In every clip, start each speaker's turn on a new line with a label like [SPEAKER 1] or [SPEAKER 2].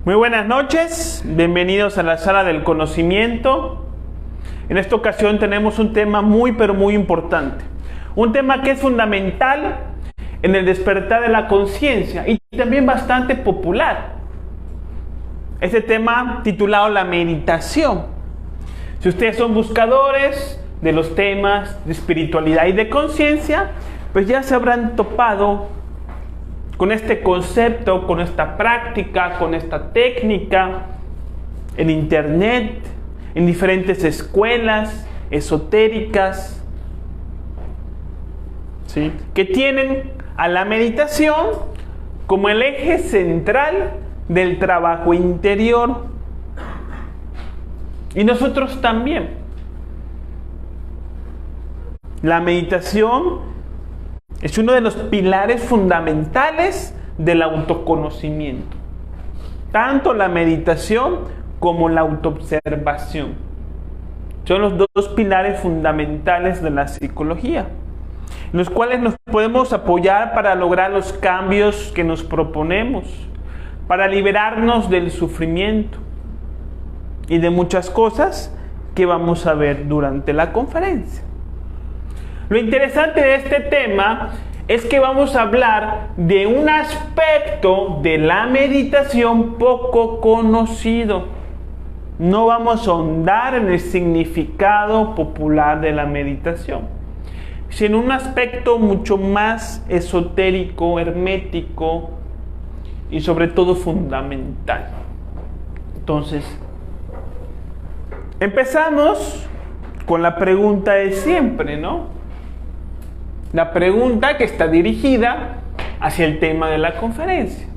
[SPEAKER 1] Muy buenas noches, bienvenidos a la sala del conocimiento. En esta ocasión tenemos un tema muy importante, un tema que es fundamental en el despertar de la conciencia y también bastante popular. Este tema titulado la meditación. Si ustedes son buscadores de los temas de espiritualidad y de conciencia, pues ya se habrán topado con este concepto, con esta práctica, con esta técnica en internet, en diferentes escuelas esotéricas, ¿sí?, que tienen a la meditación como el eje central del trabajo interior. Y nosotros también. La meditación es uno de los pilares fundamentales del autoconocimiento. Tanto la meditación como la autoobservación son los dos pilares fundamentales de la psicología, en los cuales nos podemos apoyar para lograr los cambios que nos proponemos, para liberarnos del sufrimiento y de muchas cosas que vamos a ver durante la conferencia. Lo interesante de este tema es que vamos a hablar de un aspecto de la meditación poco conocido. No vamos a ahondar en el significado popular de la meditación, sino un aspecto mucho más esotérico, hermético y sobre todo fundamental. Entonces, empezamos con la pregunta de siempre, ¿no? La pregunta que está dirigida hacia el tema de la conferencia.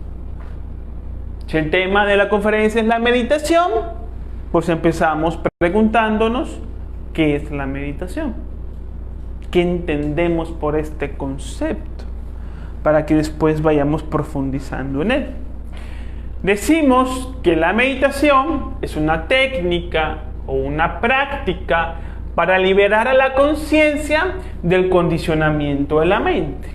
[SPEAKER 1] Si el tema de la conferencia es la meditación, pues empezamos preguntándonos ¿qué es la meditación? ¿Qué entendemos por este concepto? Para que después vayamos profundizando en él. Decimos que la meditación es una técnica o una práctica para liberar a la conciencia del condicionamiento de la mente.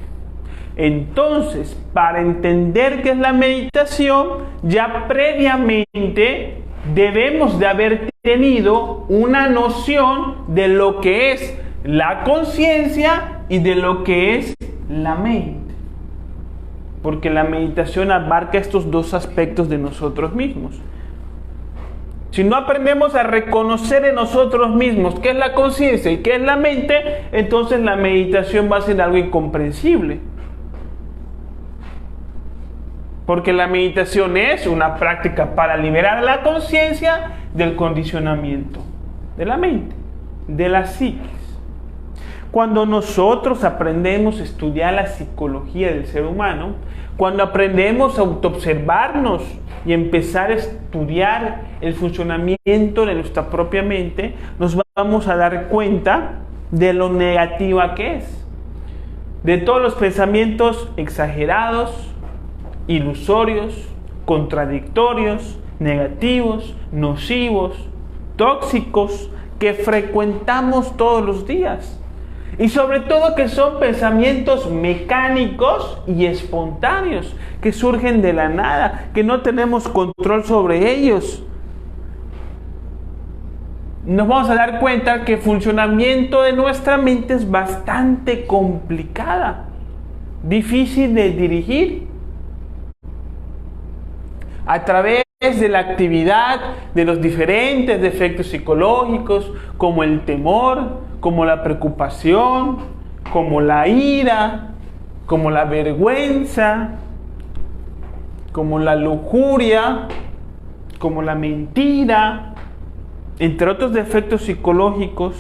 [SPEAKER 1] Entonces, para entender qué es la meditación, ya previamente debemos de haber tenido una noción de lo que es la conciencia y de lo que es la mente. Porque la meditación abarca estos dos aspectos de nosotros mismos. Si no aprendemos a reconocer en nosotros mismos qué es la conciencia y qué es la mente, entonces la meditación va a ser algo incomprensible. Porque la meditación es una práctica para liberar a la conciencia del condicionamiento de la mente, de la psiquis. Cuando nosotros aprendemos a estudiar la psicología del ser humano, cuando aprendemos a autoobservarnos y empezar a estudiar el funcionamiento de nuestra propia mente, nos vamos a dar cuenta de lo negativa que es, de todos los pensamientos exagerados, ilusorios, contradictorios, negativos, nocivos, tóxicos, que frecuentamos todos los días. Y sobre todo que son pensamientos mecánicos y espontáneos, que surgen de la nada, que no tenemos control sobre ellos. Nos vamos a dar cuenta que el funcionamiento de nuestra mente es bastante complicada, difícil de dirigir. A través de la actividad de los diferentes defectos psicológicos, como el temor, como la preocupación, como la ira, como la vergüenza, como la lujuria, como la mentira, entre otros defectos psicológicos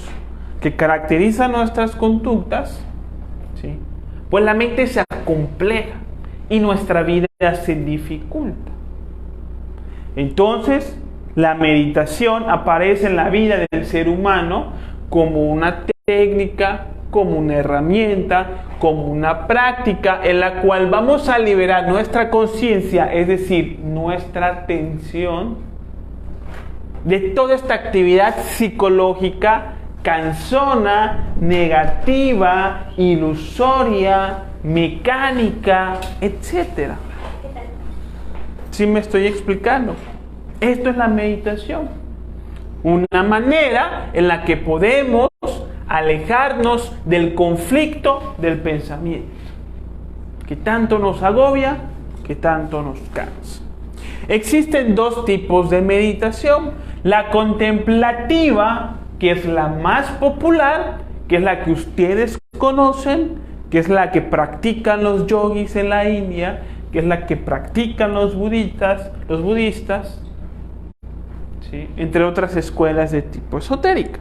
[SPEAKER 1] que caracterizan nuestras conductas, ¿sí?, pues la mente se acompleja y nuestra vida se dificulta. Entonces, la meditación aparece en la vida del ser humano como una técnica, como una herramienta, como una práctica en la cual vamos a liberar nuestra conciencia, es decir, nuestra atención, de toda esta actividad psicológica cansona, negativa, ilusoria, mecánica, etc. ¿Sí me estoy explicando? Esto es la meditación. Una manera en la que podemos alejarnos del conflicto del pensamiento, que tanto nos agobia, que tanto nos cansa. Existen dos tipos de meditación. La contemplativa, que es la más popular, que es la que ustedes conocen, que es la que practican los yogis en la India, que es la que practican los budistas, ¿sí? Entre otras escuelas de tipo esotérica.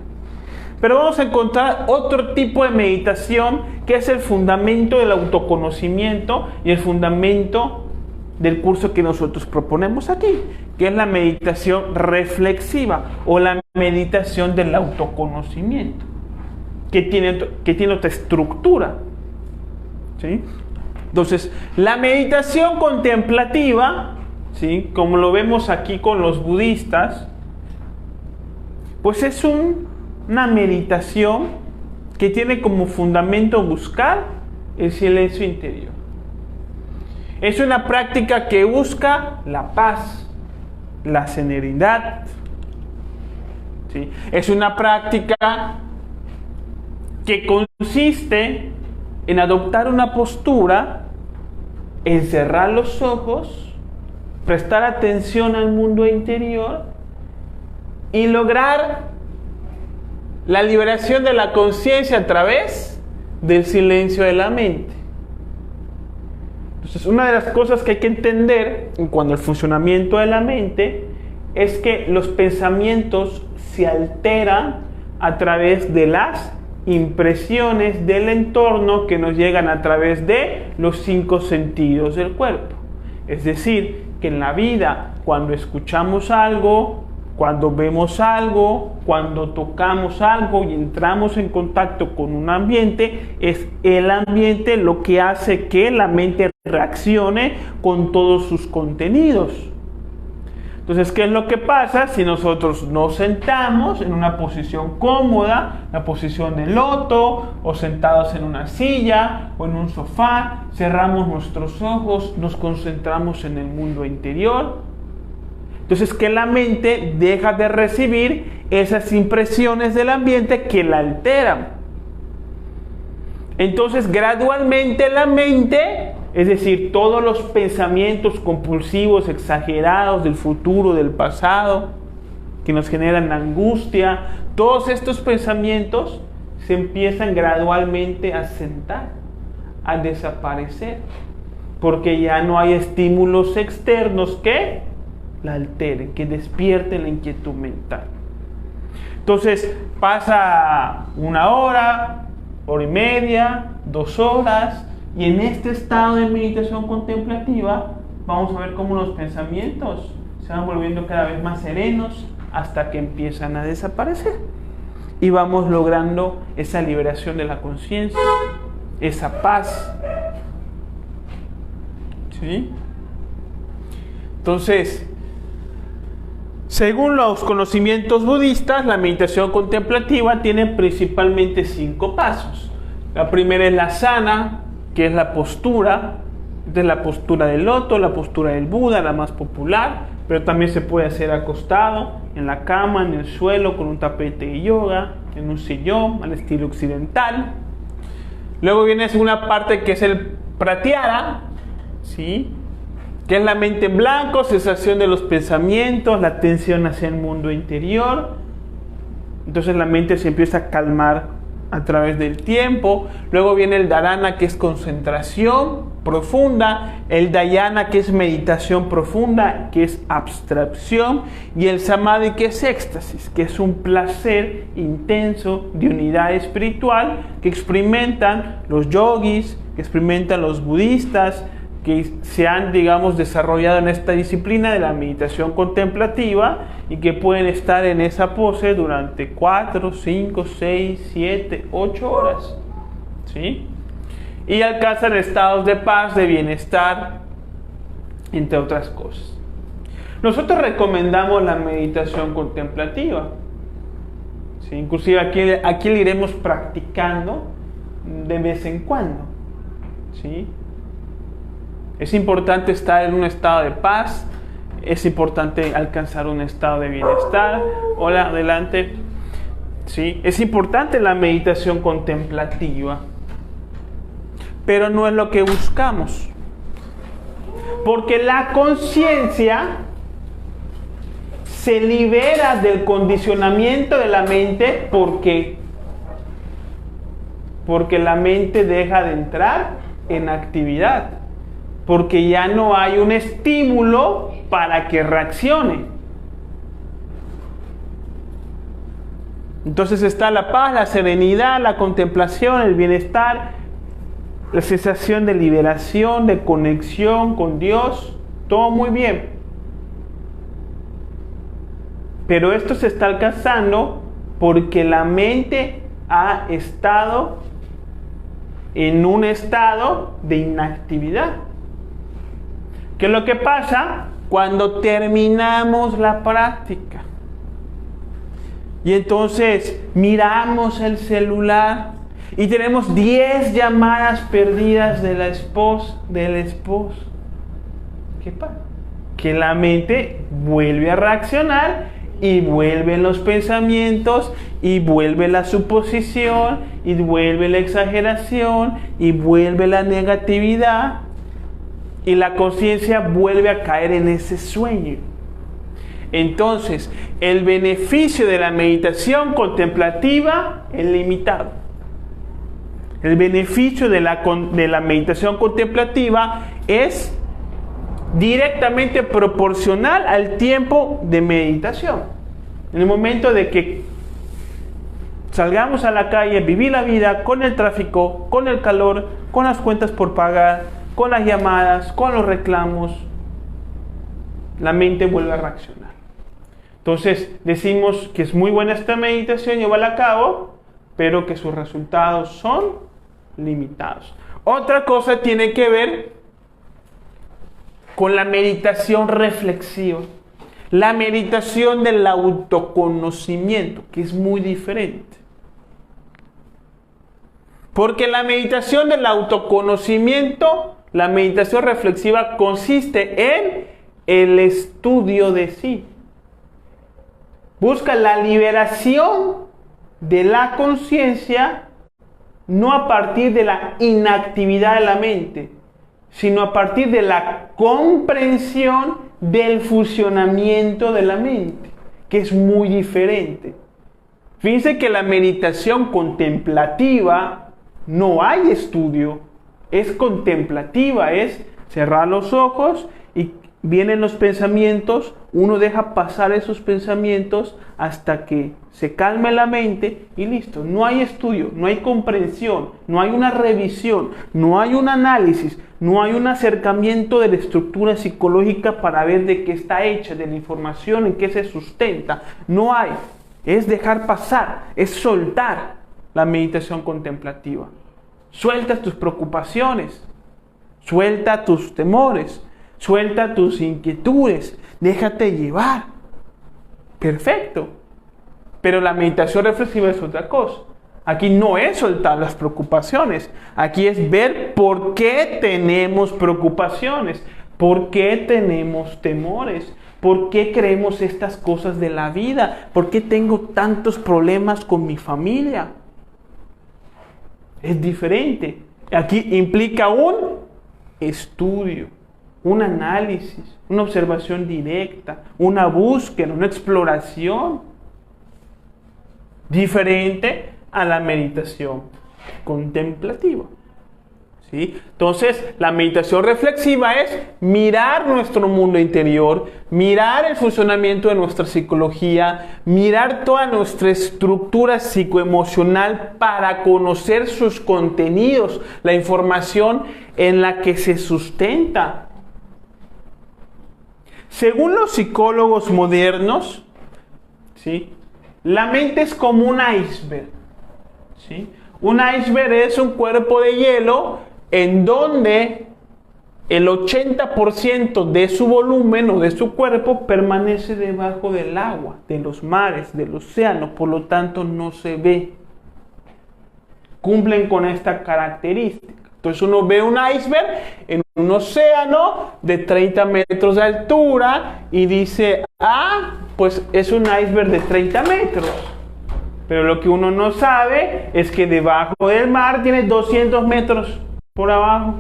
[SPEAKER 1] Pero vamos a encontrar otro tipo de meditación que es el fundamento del autoconocimiento y el fundamento del curso que nosotros proponemos aquí, que es la meditación reflexiva o la meditación del autoconocimiento, que tiene otra estructura, ¿sí? Entonces, la meditación contemplativa, ¿sí?, como lo vemos aquí con los budistas, pues es una meditación que tiene como fundamento buscar el silencio interior. Es una práctica que busca la paz, la serenidad, ¿sí? Es una práctica que consiste en adoptar una postura, en cerrar los ojos, prestar atención al mundo interior y lograr la liberación de la conciencia a través del silencio de la mente. Entonces, una de las cosas que hay que entender en cuanto al funcionamiento de la mente es que los pensamientos se alteran a través de las impresiones del entorno que nos llegan a través de los 5 sentidos del cuerpo. Es decir, que en la vida, cuando escuchamos algo, cuando vemos algo, cuando tocamos algo y entramos en contacto con un ambiente, es el ambiente lo que hace que la mente reaccione con todos sus contenidos. Entonces, ¿qué es lo que pasa si nosotros nos sentamos en una posición cómoda, la posición de loto, o sentados en una silla o en un sofá, cerramos nuestros ojos, nos concentramos en el mundo interior? Entonces, que la mente deja de recibir esas impresiones del ambiente que la alteran. Entonces, gradualmente la mente, es decir, todos los pensamientos compulsivos, exagerados del futuro, del pasado, que nos generan angustia, todos estos pensamientos se empiezan gradualmente a sentar, a desaparecer, porque ya no hay estímulos externos que la alteren, que despierten la inquietud mental. Entonces pasa 1 hora, hora y media, 2 horas, y en este estado de meditación contemplativa vamos a ver cómo los pensamientos se van volviendo cada vez más serenos hasta que empiezan a desaparecer y vamos logrando esa liberación de la conciencia, esa paz, ¿sí? Entonces, según los conocimientos budistas, la meditación contemplativa tiene principalmente 5 pasos. La primera es la sana, que es la postura. Esta es la postura del loto, la postura del Buda, la más popular, pero también se puede hacer acostado, en la cama, en el suelo, con un tapete de yoga, en un sillón, al estilo occidental. Luego viene la segunda parte, que es el pratyahara, ¿sí?, que es la mente en blanco, cesación de los pensamientos, la atención hacia el mundo interior. Entonces la mente se empieza a calmar a través del tiempo. Luego viene el dharana, que es concentración profunda, el dhyana, que es meditación profunda, que es abstracción, y el samadhi, que es éxtasis, que es un placer intenso de unidad espiritual que experimentan los yogis, que experimentan los budistas, que se han, digamos, desarrollado en esta disciplina de la meditación contemplativa y que pueden estar en esa pose durante 4, 5, 6, 7, 8 horas, ¿sí? Y alcanzan estados de paz, de bienestar, entre otras cosas. Nosotros recomendamos la meditación contemplativa, ¿sí? Inclusive aquí le iremos practicando de vez en cuando, ¿sí? Es importante estar en un estado de paz, es importante alcanzar un estado de bienestar. Hola, adelante. ¿Sí? Es importante la meditación contemplativa, pero no es lo que buscamos. Porque la conciencia se libera del condicionamiento de la mente. ¿Por qué? Porque la mente deja de entrar en actividad. Porque ya no hay un estímulo para que reaccione. Entonces está la paz, la serenidad, la contemplación, el bienestar, la sensación de liberación, de conexión con Dios, todo muy bien. Pero esto se está alcanzando porque la mente ha estado en un estado de inactividad. ¿Qué es lo que pasa cuando terminamos la práctica? Y entonces miramos el celular y tenemos 10 llamadas perdidas de la esposa, del esposo. ¿Qué pasa? Que la mente vuelve a reaccionar y vuelven los pensamientos y vuelve la suposición y vuelve la exageración y vuelve la negatividad y la conciencia vuelve a caer en ese sueño. Entonces, el beneficio de la meditación contemplativa es limitado. El beneficio de la meditación contemplativa es directamente proporcional al tiempo de meditación. En el momento de que salgamos a la calle, vivir la vida con el tráfico, con el calor, con las cuentas por pagar, con las llamadas, con los reclamos, la mente vuelve a reaccionar. Entonces decimos que es muy buena esta meditación, llevarla a cabo, pero que sus resultados son limitados. Otra cosa tiene que ver con la meditación reflexiva, la meditación del autoconocimiento, que es muy diferente. Porque la meditación del autoconocimiento, la meditación reflexiva consiste en el estudio de sí. Busca la liberación de la conciencia, no a partir de la inactividad de la mente, sino a partir de la comprensión del funcionamiento de la mente, que es muy diferente. Fíjense que la meditación contemplativa no hay estudio, es contemplativa, es cerrar los ojos y vienen los pensamientos, uno deja pasar esos pensamientos hasta que se calme la mente y listo. No hay estudio, no hay comprensión, no hay una revisión, no hay un análisis, no hay un acercamiento de la estructura psicológica para ver de qué está hecha, de la información en qué se sustenta. No hay. Es dejar pasar, es soltar la meditación contemplativa. Suelta tus preocupaciones, suelta tus temores, suelta tus inquietudes, déjate llevar. Perfecto. Pero la meditación reflexiva es otra cosa. Aquí no es soltar las preocupaciones. Aquí es ver por qué tenemos preocupaciones, por qué tenemos temores, por qué creemos estas cosas de la vida, por qué tengo tantos problemas con mi familia. Es diferente. Aquí implica un estudio, un análisis, una observación directa, una búsqueda, una exploración. Diferente a la meditación contemplativa. ¿Sí? Entonces, la meditación reflexiva es mirar nuestro mundo interior, mirar el funcionamiento de nuestra psicología, mirar toda nuestra estructura psicoemocional para conocer sus contenidos, la información en la que se sustenta. Según los psicólogos modernos, ¿sí?, la mente es como un iceberg. ¿Sí? Un iceberg es un cuerpo de hielo en donde el 80% de su volumen o de su cuerpo permanece debajo del agua, de los mares, del océano, por lo tanto no se ve. Cumplen con esta característica. Entonces uno ve un iceberg en un océano de 30 metros de altura y dice, pues es un iceberg de 30 metros. Pero lo que uno no sabe es que debajo del mar tiene 200 metros por abajo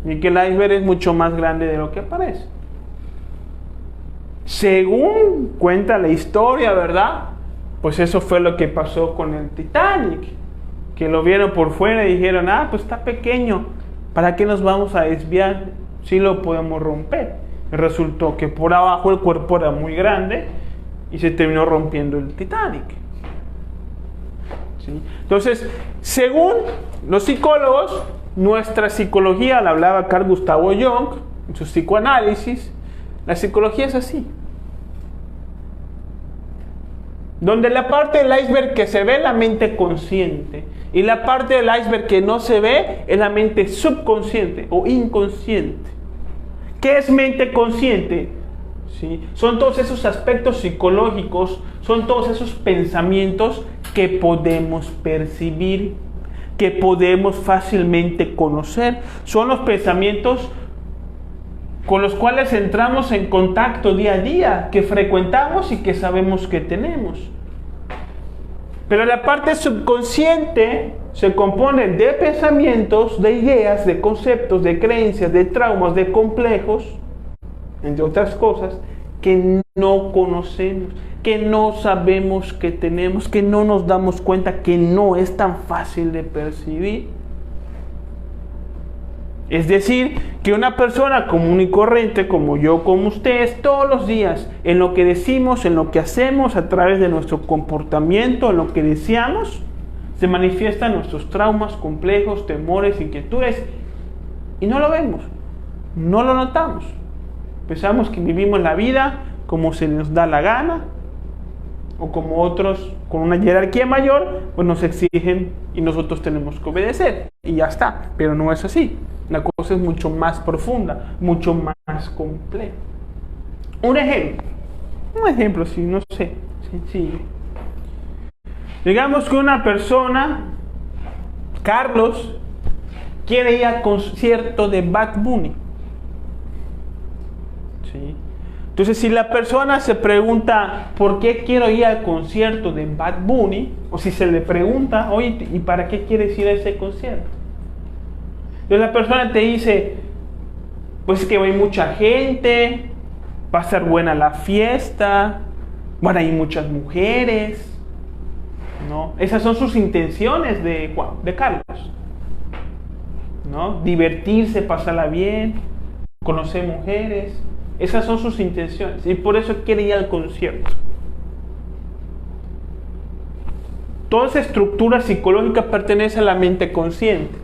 [SPEAKER 1] y que el iceberg es mucho más grande de lo que parece. Según cuenta la historia, ¿verdad? Pues eso fue lo que pasó con el Titanic, que lo vieron por fuera y dijeron, pues está pequeño, ¿para qué nos vamos a desviar si lo podemos romper? Y resultó que por abajo el cuerpo era muy grande y se terminó rompiendo el Titanic. ¿Sí? Entonces, según los psicólogos, nuestra psicología, la hablaba Carl Gustav Jung en su psicoanálisis, la psicología es así. Donde la parte del iceberg que se ve es la mente consciente y la parte del iceberg que no se ve es la mente subconsciente o inconsciente. ¿Qué es mente consciente? ¿Sí? Son todos esos aspectos psicológicos, son todos esos pensamientos que podemos percibir, que podemos fácilmente conocer. Son los pensamientos con los cuales entramos en contacto día a día, que frecuentamos y que sabemos que tenemos. Pero la parte subconsciente se compone de pensamientos, de ideas, de conceptos, de creencias, de traumas, de complejos, entre otras cosas, que no conocemos, que no sabemos que tenemos, que no nos damos cuenta, que no es tan fácil de percibir. Es decir, que una persona común y corriente como yo, como ustedes, todos los días, en lo que decimos, en lo que hacemos, a través de nuestro comportamiento, en lo que deseamos, se manifiestan nuestros traumas, complejos, temores, inquietudes, y no lo vemos, no lo notamos. Pensamos que vivimos la vida como se nos da la gana, o como otros con una jerarquía mayor, pues nos exigen y nosotros tenemos que obedecer, y ya está, pero no es así. La cosa es mucho más profunda, mucho más compleja. Un ejemplo, si no sé, sencillo. Digamos que una persona, Carlos, quiere ir al concierto de Bad Bunny. ¿Sí? Entonces, si la persona se pregunta, ¿por qué quiero ir al concierto de Bad Bunny? O si se le pregunta, oye, ¿y para qué quieres ir a ese concierto? Entonces la persona te dice, pues que va a ir mucha gente, va a ser buena la fiesta, van a ir muchas mujeres, ¿no? Esas son sus intenciones de Carlos, ¿no? Divertirse, pasarla bien, conocer mujeres, esas son sus intenciones y por eso quiere ir al concierto. Toda esa estructura psicológica pertenece a la mente consciente.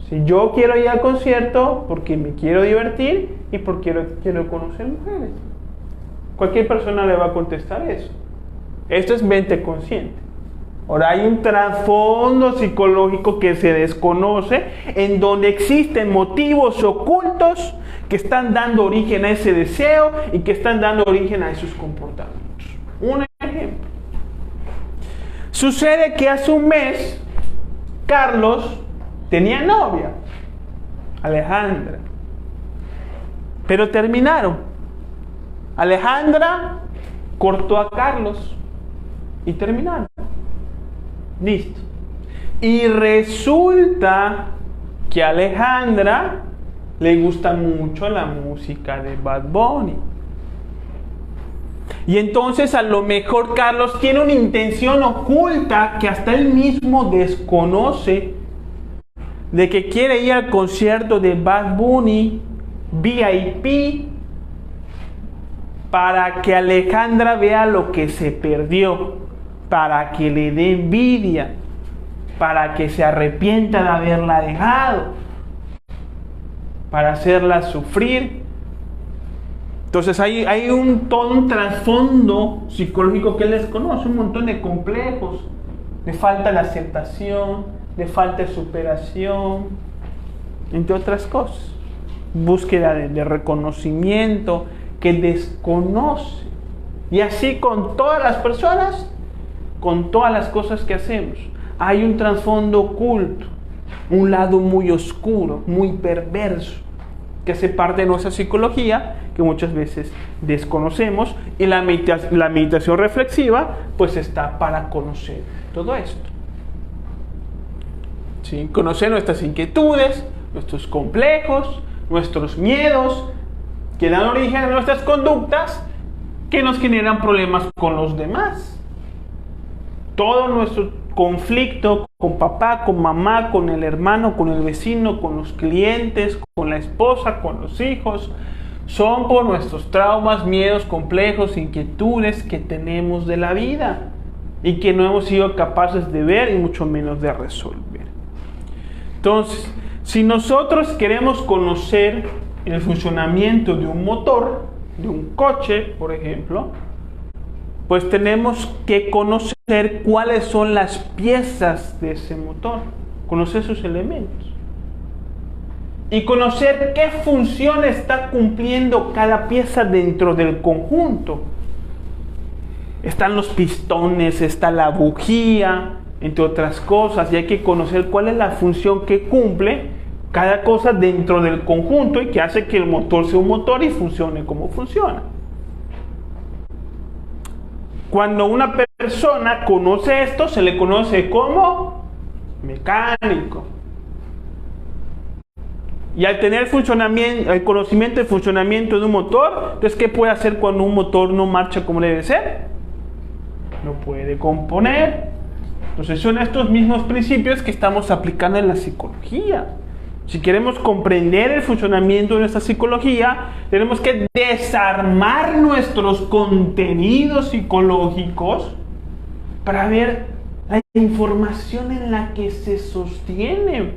[SPEAKER 1] Si yo quiero ir al concierto porque me quiero divertir y porque quiero conocer mujeres. Cualquier persona le va a contestar eso. Esto es mente consciente. Ahora hay un trasfondo psicológico que se desconoce, en donde existen motivos ocultos que están dando origen a ese deseo y que están dando origen a esos comportamientos. Un ejemplo. Sucede que hace un mes, Carlos tenía novia, Alejandra, pero terminaron. Alejandra cortó a Carlos y terminaron. Listo. Y resulta que a Alejandra le gusta mucho la música de Bad Bunny. Y entonces a lo mejor Carlos tiene una intención oculta que hasta él mismo desconoce, de que quiere ir al concierto de Bad Bunny VIP para que Alejandra vea lo que se perdió, para que le dé envidia, para que se arrepienta de haberla dejado, para hacerla sufrir. Entonces hay todo un trasfondo psicológico que él desconoce, un montón de complejos, de falta de aceptación, de falta de superación, entre otras cosas. Búsqueda de reconocimiento que desconoce. Y así con todas las personas, con todas las cosas que hacemos. Hay un trasfondo oculto. un lado muy oscuro, muy perverso, que hace parte de nuestra psicología, que muchas veces desconocemos, y la meditación reflexiva pues está para conocer todo esto. ¿Sí? Conocer nuestras inquietudes, nuestros complejos, nuestros miedos, que dan origen a nuestras conductas que nos generan problemas con los demás. Todo nuestro conflicto con papá, con mamá, con el hermano, con el vecino, con los clientes, con la esposa, con los hijos, son por nuestros traumas, miedos, complejos, inquietudes que tenemos de la vida y que no hemos sido capaces de ver y mucho menos de resolver. Entonces, si nosotros queremos conocer el funcionamiento de un motor, de un coche, por ejemplo, pues tenemos que conocer cuáles son las piezas de ese motor, conocer sus elementos y conocer qué función está cumpliendo cada pieza dentro del conjunto. Están los pistones, está la bujía, entre otras cosas, y hay que conocer cuál es la función que cumple cada cosa dentro del conjunto y que hace que el motor sea un motor y funcione como funciona. Cuando una persona conoce esto, se le conoce como mecánico. Y al tener el conocimiento del funcionamiento de un motor, entonces, ¿qué puede hacer cuando un motor no marcha como debe ser? No puede componer. Entonces son estos mismos principios que estamos aplicando en la psicología. Si queremos comprender el funcionamiento de nuestra psicología, tenemos que desarmar nuestros contenidos psicológicos para ver la información en la que se sostiene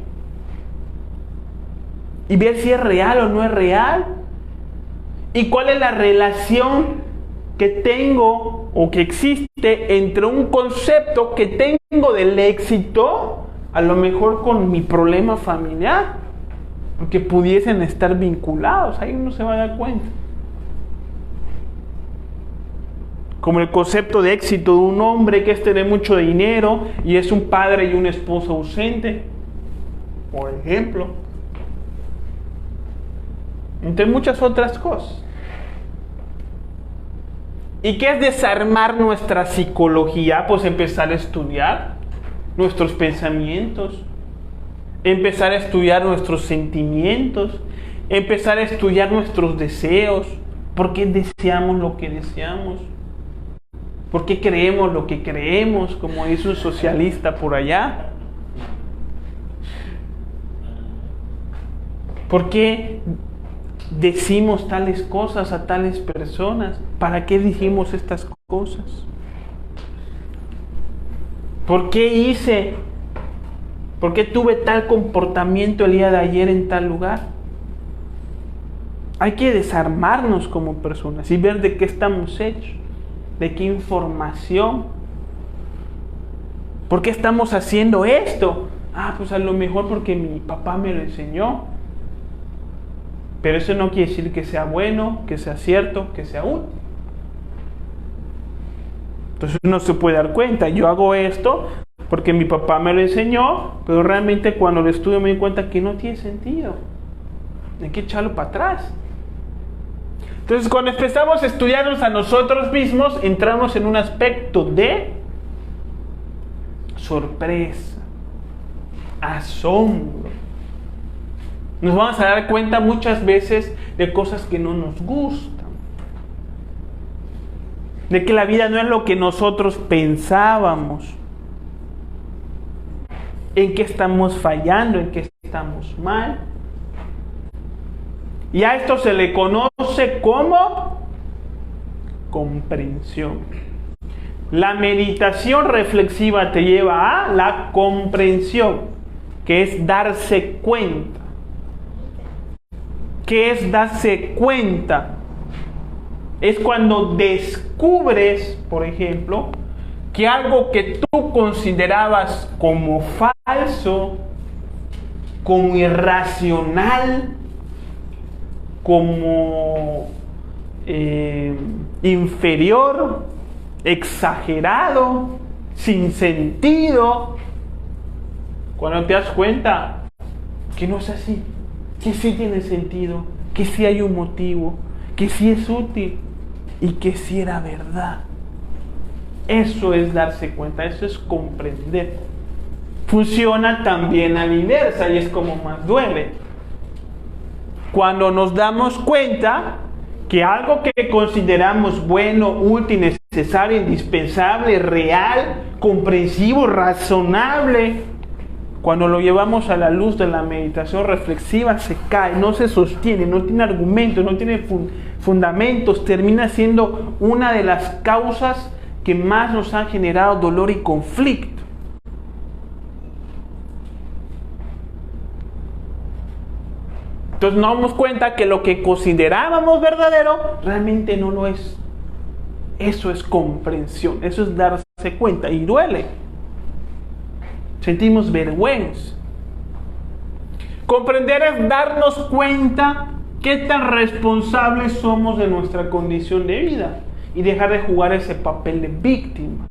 [SPEAKER 1] y ver si es real o no es real y cuál es la relación que tengo o que existe entre un concepto que tengo del éxito, a lo mejor con mi problema familiar, porque pudiesen estar vinculados, ahí uno se va a dar cuenta. Como el concepto de éxito de un hombre que es tener mucho dinero y es un padre y un esposo ausente, por ejemplo, entre muchas otras cosas. ¿Y qué es desarmar nuestra psicología? Pues empezar a estudiar nuestros pensamientos, empezar a estudiar nuestros sentimientos, empezar a estudiar nuestros deseos, por qué deseamos lo que deseamos, por qué creemos lo que creemos, como dice un socialista por allá, por qué decimos tales cosas a tales personas, para qué dijimos estas cosas, por qué tuve tal comportamiento el día de ayer en tal lugar. Hay que desarmarnos como personas y ver de qué estamos hechos, de qué información, por qué estamos haciendo esto. Pues a lo mejor porque mi papá me lo enseñó, pero eso no quiere decir que sea bueno, que sea cierto, que sea útil. Entonces uno se puede dar cuenta, yo hago esto porque mi papá me lo enseñó, pero realmente cuando lo estudio me doy cuenta que no tiene sentido. Hay que echarlo para atrás. Entonces cuando empezamos a estudiarnos a nosotros mismos, entramos en un aspecto de sorpresa, asombro. Nos vamos a dar cuenta muchas veces de cosas que no nos gustan, de que la vida no es lo que nosotros pensábamos, en qué estamos fallando, en qué estamos mal. Y a esto se le conoce como comprensión. La meditación reflexiva te lleva a la comprensión, que es darse cuenta. ¿Qué es darse cuenta? Es cuando descubres, por ejemplo, que algo que tú considerabas como falso, como irracional, como inferior, exagerado, sin sentido, Cuando te das cuenta que no es así, que sí tiene sentido, que sí hay un motivo, que sí es útil y que sí era verdad. Eso es darse cuenta, eso es comprender. Funciona también a la inversa y es como más duele. Cuando nos damos cuenta que algo que consideramos bueno, útil, necesario, indispensable, real, comprensivo, razonable, cuando lo llevamos a la luz de la meditación reflexiva se cae, no se sostiene, no tiene argumentos, no tiene fundamentos, termina siendo una de las causas que más nos han generado dolor y conflicto. Entonces nos damos cuenta que lo que considerábamos verdadero realmente no lo es. Eso es comprensión, eso es darse cuenta y duele. Sentimos vergüenza. Comprender es darnos cuenta qué tan responsables somos de nuestra condición de vida y dejar de jugar ese papel de víctima.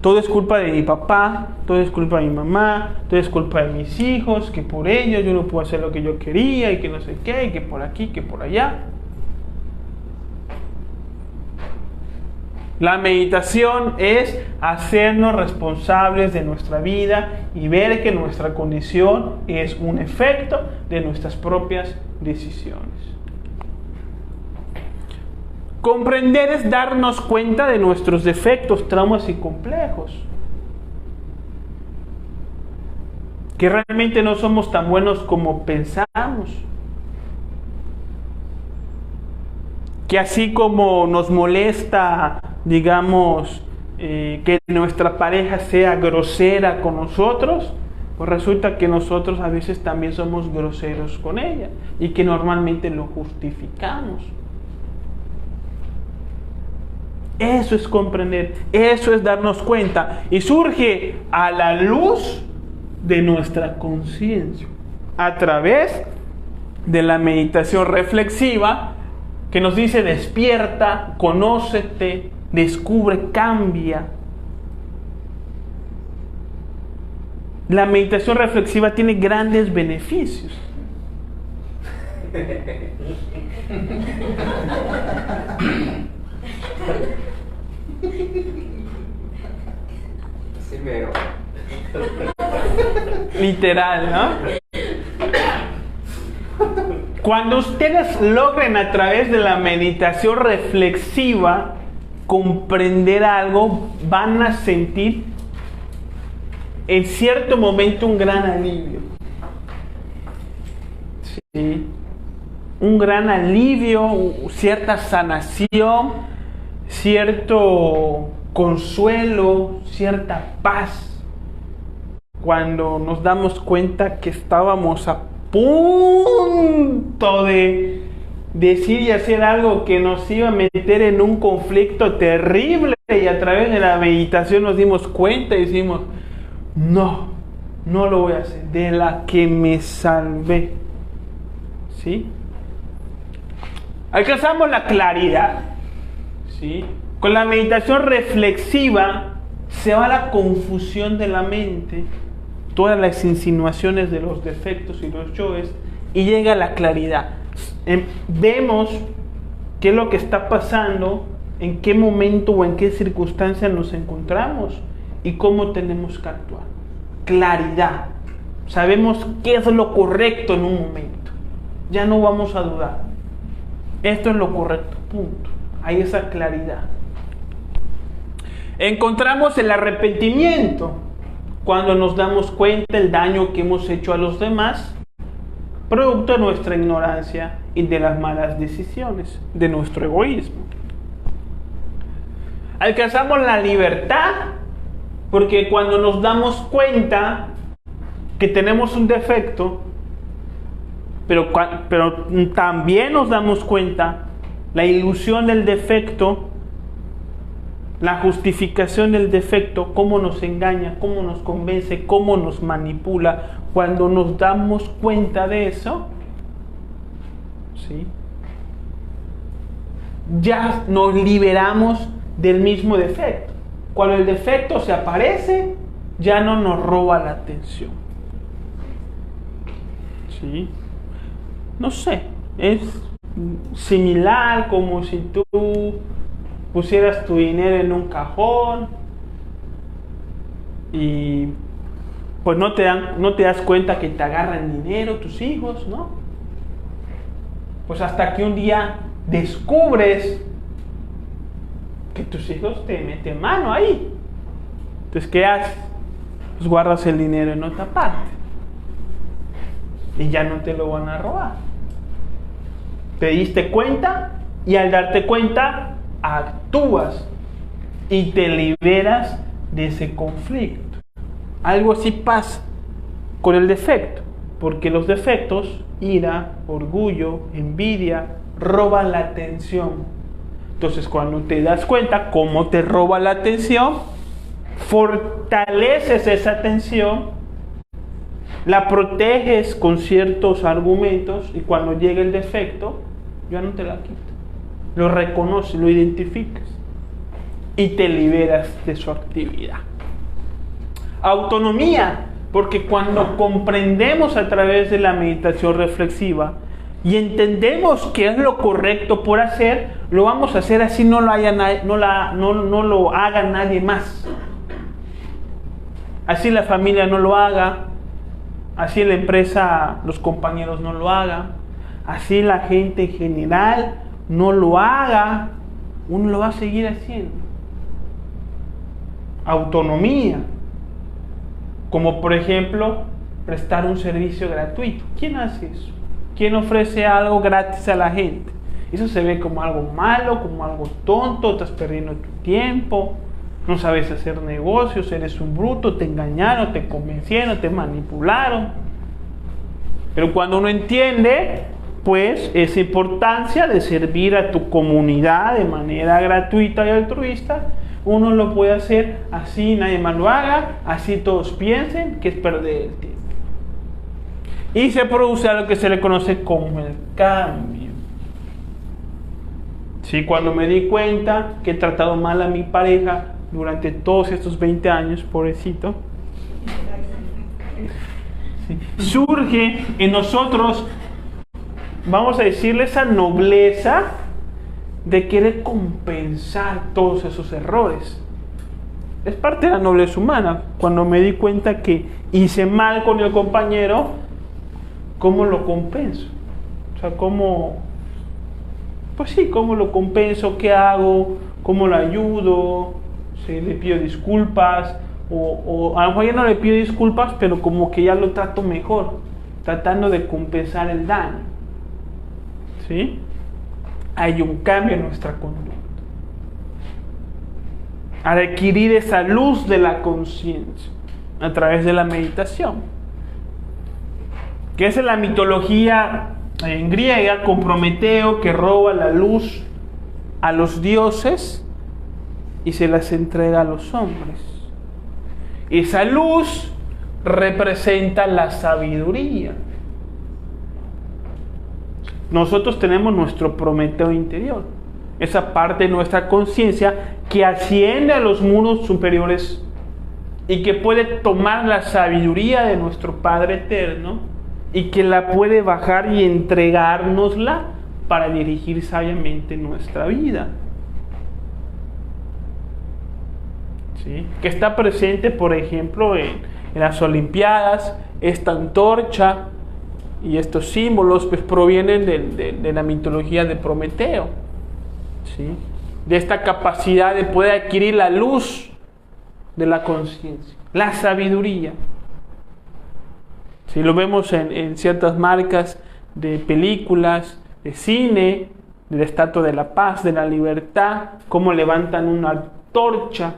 [SPEAKER 1] Todo es culpa de mi papá, todo es culpa de mi mamá, todo es culpa de mis hijos, que por ellos yo no puedo hacer lo que yo quería y que no sé qué, y que por aquí, que por allá. La meditación es hacernos responsables de nuestra vida y ver que nuestra condición es un efecto de nuestras propias decisiones. Comprender es darnos cuenta de nuestros defectos, traumas y complejos. Que realmente no somos tan buenos como pensamos. Que así como nos molesta, digamos, que nuestra pareja sea grosera con nosotros, pues resulta que nosotros a veces también somos groseros con ella y que normalmente lo justificamos. Eso es comprender, eso es darnos cuenta y surge a la luz de nuestra conciencia a través de la meditación reflexiva que nos dice despierta, conócete, descubre, cambia. La meditación reflexiva tiene grandes beneficios.
[SPEAKER 2] Sí, pero...
[SPEAKER 1] Literal, ¿no? Cuando ustedes logren a través de la meditación reflexiva comprender algo, van a sentir en cierto momento un gran alivio. ¿Sí? Un gran alivio, cierta sanación, cierto consuelo, cierta paz. Cuando nos damos cuenta que estábamos a punto de decir y hacer algo que nos iba a meter en un conflicto terrible y a través de la meditación nos dimos cuenta y decimos, no lo voy a hacer, de la que me salvé. ¿Sí? Alcanzamos la claridad. ¿Sí? Con la meditación reflexiva se va la confusión de la mente, todas las insinuaciones de los defectos y los yoes, y llega la claridad. Vemos qué es lo que está pasando, en qué momento o en qué circunstancia nos encontramos y cómo tenemos que actuar. Claridad. Sabemos qué es lo correcto en un momento. Ya no vamos a dudar. Esto es lo correcto, punto. Hay esa claridad. Encontramos el arrepentimiento cuando nos damos cuenta del daño que hemos hecho a los demás, producto de nuestra ignorancia y de las malas decisiones, de nuestro egoísmo. Alcanzamos la libertad porque cuando nos damos cuenta que tenemos un defecto, pero también nos damos cuenta la ilusión del defecto, la justificación del defecto, cómo nos engaña, cómo nos convence, cómo nos manipula. Cuando nos damos cuenta de eso, ¿sí?, ya nos liberamos del mismo defecto. Cuando el defecto se aparece, ya no nos roba la atención. ¿Sí? No sé, es similar como si tú pusieras tu dinero en un cajón y pues no te das cuenta que te agarran dinero tus hijos, ¿no? Pues hasta que un día descubres que tus hijos te meten mano ahí. Entonces, ¿qué haces? Pues guardas el dinero en otra parte y ya no te lo van a robar. Te diste cuenta y al darte cuenta actúas y te liberas de ese conflicto. Algo así pasa con el defecto, porque los defectos, ira, orgullo, envidia, roban la atención. Entonces, cuando te das cuenta cómo te roba la atención, fortaleces esa atención, la proteges con ciertos argumentos y cuando llega el defecto, ya no te la quitas. Lo reconoces, lo identificas y te liberas de su actividad. Autonomía, porque cuando comprendemos a través de la meditación reflexiva y entendemos qué es lo correcto por hacer, lo vamos a hacer así no lo haga nadie más. Así la familia no lo haga, así la empresa, los compañeros no lo hagan, así la gente en general no lo haga, uno lo va a seguir haciendo. Autonomía, como por ejemplo prestar un servicio gratuito. ¿Quién hace eso? ¿Quién ofrece algo gratis a la gente? Eso se ve como algo malo, como algo tonto, estás perdiendo tu tiempo, no sabes hacer negocios, eres un bruto, te engañaron, te convencieron, te manipularon. Pero cuando uno entiende, pues, esa importancia de servir a tu comunidad de manera gratuita y altruista, uno lo puede hacer así nadie más lo haga, así todos piensen que es perder el tiempo. Y se produce algo que se le conoce como el cambio. Sí, cuando me di cuenta que he tratado mal a mi pareja durante todos estos 20 años, pobrecito, sí, surge en nosotros, vamos a decirle, esa nobleza de querer compensar todos esos errores. Es parte de la nobleza humana. Cuando me di cuenta que hice mal con el compañero, ¿cómo lo compenso? O sea, ¿cómo lo compenso? ¿Qué hago? ¿Cómo lo ayudo? ¿Sí? ¿Le pido disculpas? O a lo mejor ya no le pido disculpas, pero como que ya lo trato mejor, tratando de compensar el daño. ¿Sí? Hay un cambio en nuestra conducta. Al adquirir esa luz de la conciencia a través de la meditación, que es en la mitología en griega con Prometeo, que roba la luz a los dioses y se las entrega a los hombres. Esa luz representa la sabiduría. Nosotros tenemos nuestro Prometeo interior, esa parte de nuestra conciencia que asciende a los mundos superiores y que puede tomar la sabiduría de nuestro Padre Eterno y que la puede bajar y entregárnosla para dirigir sabiamente nuestra vida. ¿Sí? Que está presente, por ejemplo, en las Olimpiadas. Esta antorcha y estos símbolos pues provienen de la mitología de Prometeo, ¿sí? De esta capacidad de poder adquirir la luz de la conciencia, la sabiduría. ¿Sí? Lo vemos en ciertas marcas de películas, de cine, de la Estatua de la Paz, de la Libertad, cómo levantan una antorcha.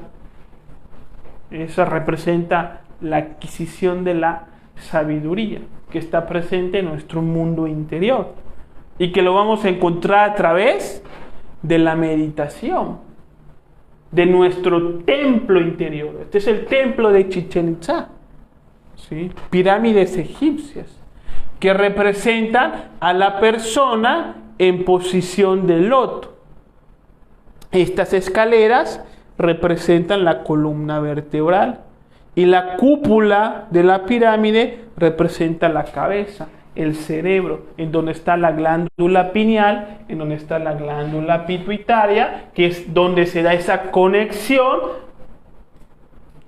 [SPEAKER 1] Esa representa la adquisición de la sabiduría que está presente en nuestro mundo interior y que lo vamos a encontrar a través de la meditación, de nuestro templo interior. Este es el templo de Chichén Itzá, ¿sí? Pirámides egipcias que representan a la persona en posición de loto. Estas escaleras representan la columna vertebral Y la cúpula de la pirámide representa la cabeza, el cerebro, en donde está la glándula pineal, en donde está la glándula pituitaria, que es donde se da esa conexión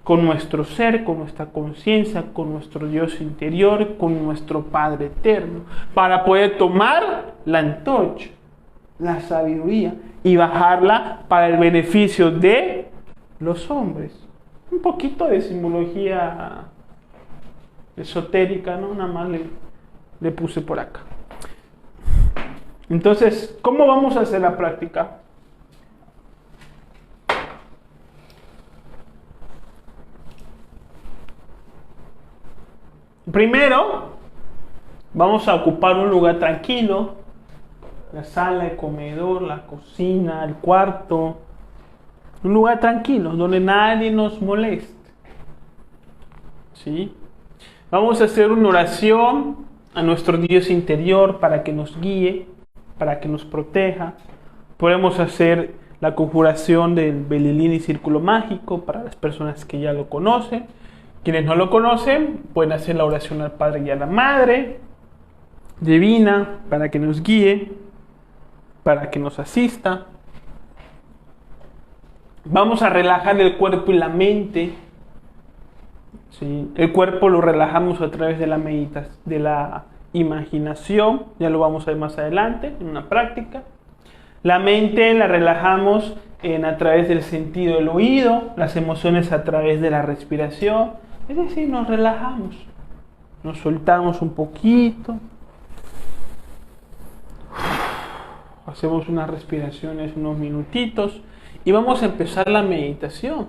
[SPEAKER 1] con nuestro ser, con nuestra conciencia, con nuestro Dios interior, con nuestro Padre eterno, para poder tomar la antorcha, la sabiduría, y bajarla para el beneficio de los hombres. Un poquito de simbología esotérica, ¿no? Nada más le puse por acá. Entonces, ¿cómo vamos a hacer la práctica? Primero, vamos a ocupar un lugar tranquilo, la sala, el comedor, la cocina, el cuarto, un lugar tranquilo, donde nadie nos moleste. ¿Sí? Vamos a hacer una oración a nuestro Dios interior para que nos guíe, para que nos proteja. Podemos hacer la conjuración del Belilín y Círculo Mágico para las personas que ya lo conocen. Quienes no lo conocen pueden hacer la oración al Padre y a la Madre Divina para que nos guíe, para que nos asista. Vamos a relajar el cuerpo y la mente. ¿Sí? El cuerpo lo relajamos a través de la meditación, de la imaginación. Ya lo vamos a ver más adelante en una práctica. La mente la relajamos a través del sentido del oído, las emociones a través de la respiración. Es decir, nos relajamos, nos soltamos un poquito. Hacemos unas respiraciones, unos minutitos. Y vamos a empezar la meditación.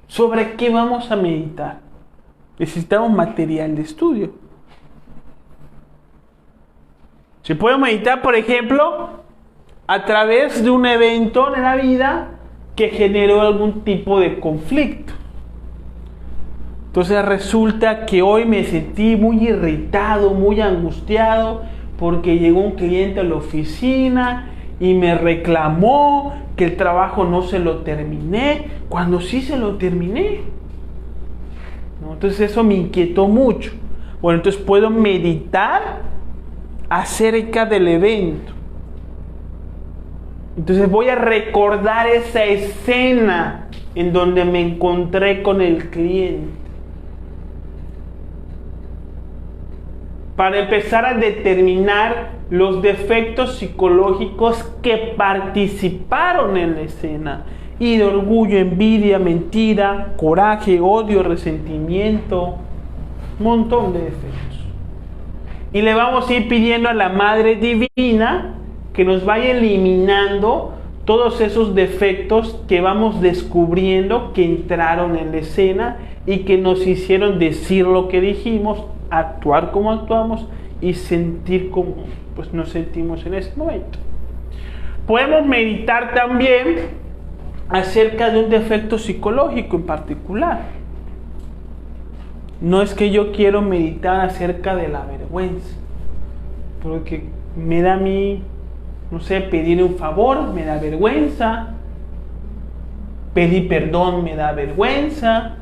[SPEAKER 1] ¿Sobre qué vamos a meditar? Necesitamos material de estudio. Se puede meditar, por ejemplo, a través de un evento en la vida que generó algún tipo de conflicto. Entonces resulta que hoy me sentí muy irritado, muy angustiado, porque llegó un cliente a la oficina y me reclamó que el trabajo no se lo terminé, cuando sí se lo terminé. ¿No? Entonces eso me inquietó mucho. Bueno, entonces puedo meditar acerca del evento. Entonces voy a recordar esa escena en donde me encontré con el cliente, para empezar a determinar los defectos psicológicos que participaron en la escena. Y de orgullo, envidia, mentira, coraje, odio, resentimiento, un montón de defectos. Y le vamos a ir pidiendo a la Madre Divina que nos vaya eliminando todos esos defectos que vamos descubriendo que entraron en la escena y que nos hicieron decir lo que dijimos, actuar como actuamos y sentir como pues nos sentimos en ese momento. Podemos meditar también acerca de un defecto psicológico en particular. No es que yo quiero meditar acerca de la vergüenza, porque me da a mí, no sé, pedir un favor me da vergüenza, pedir perdón me da vergüenza,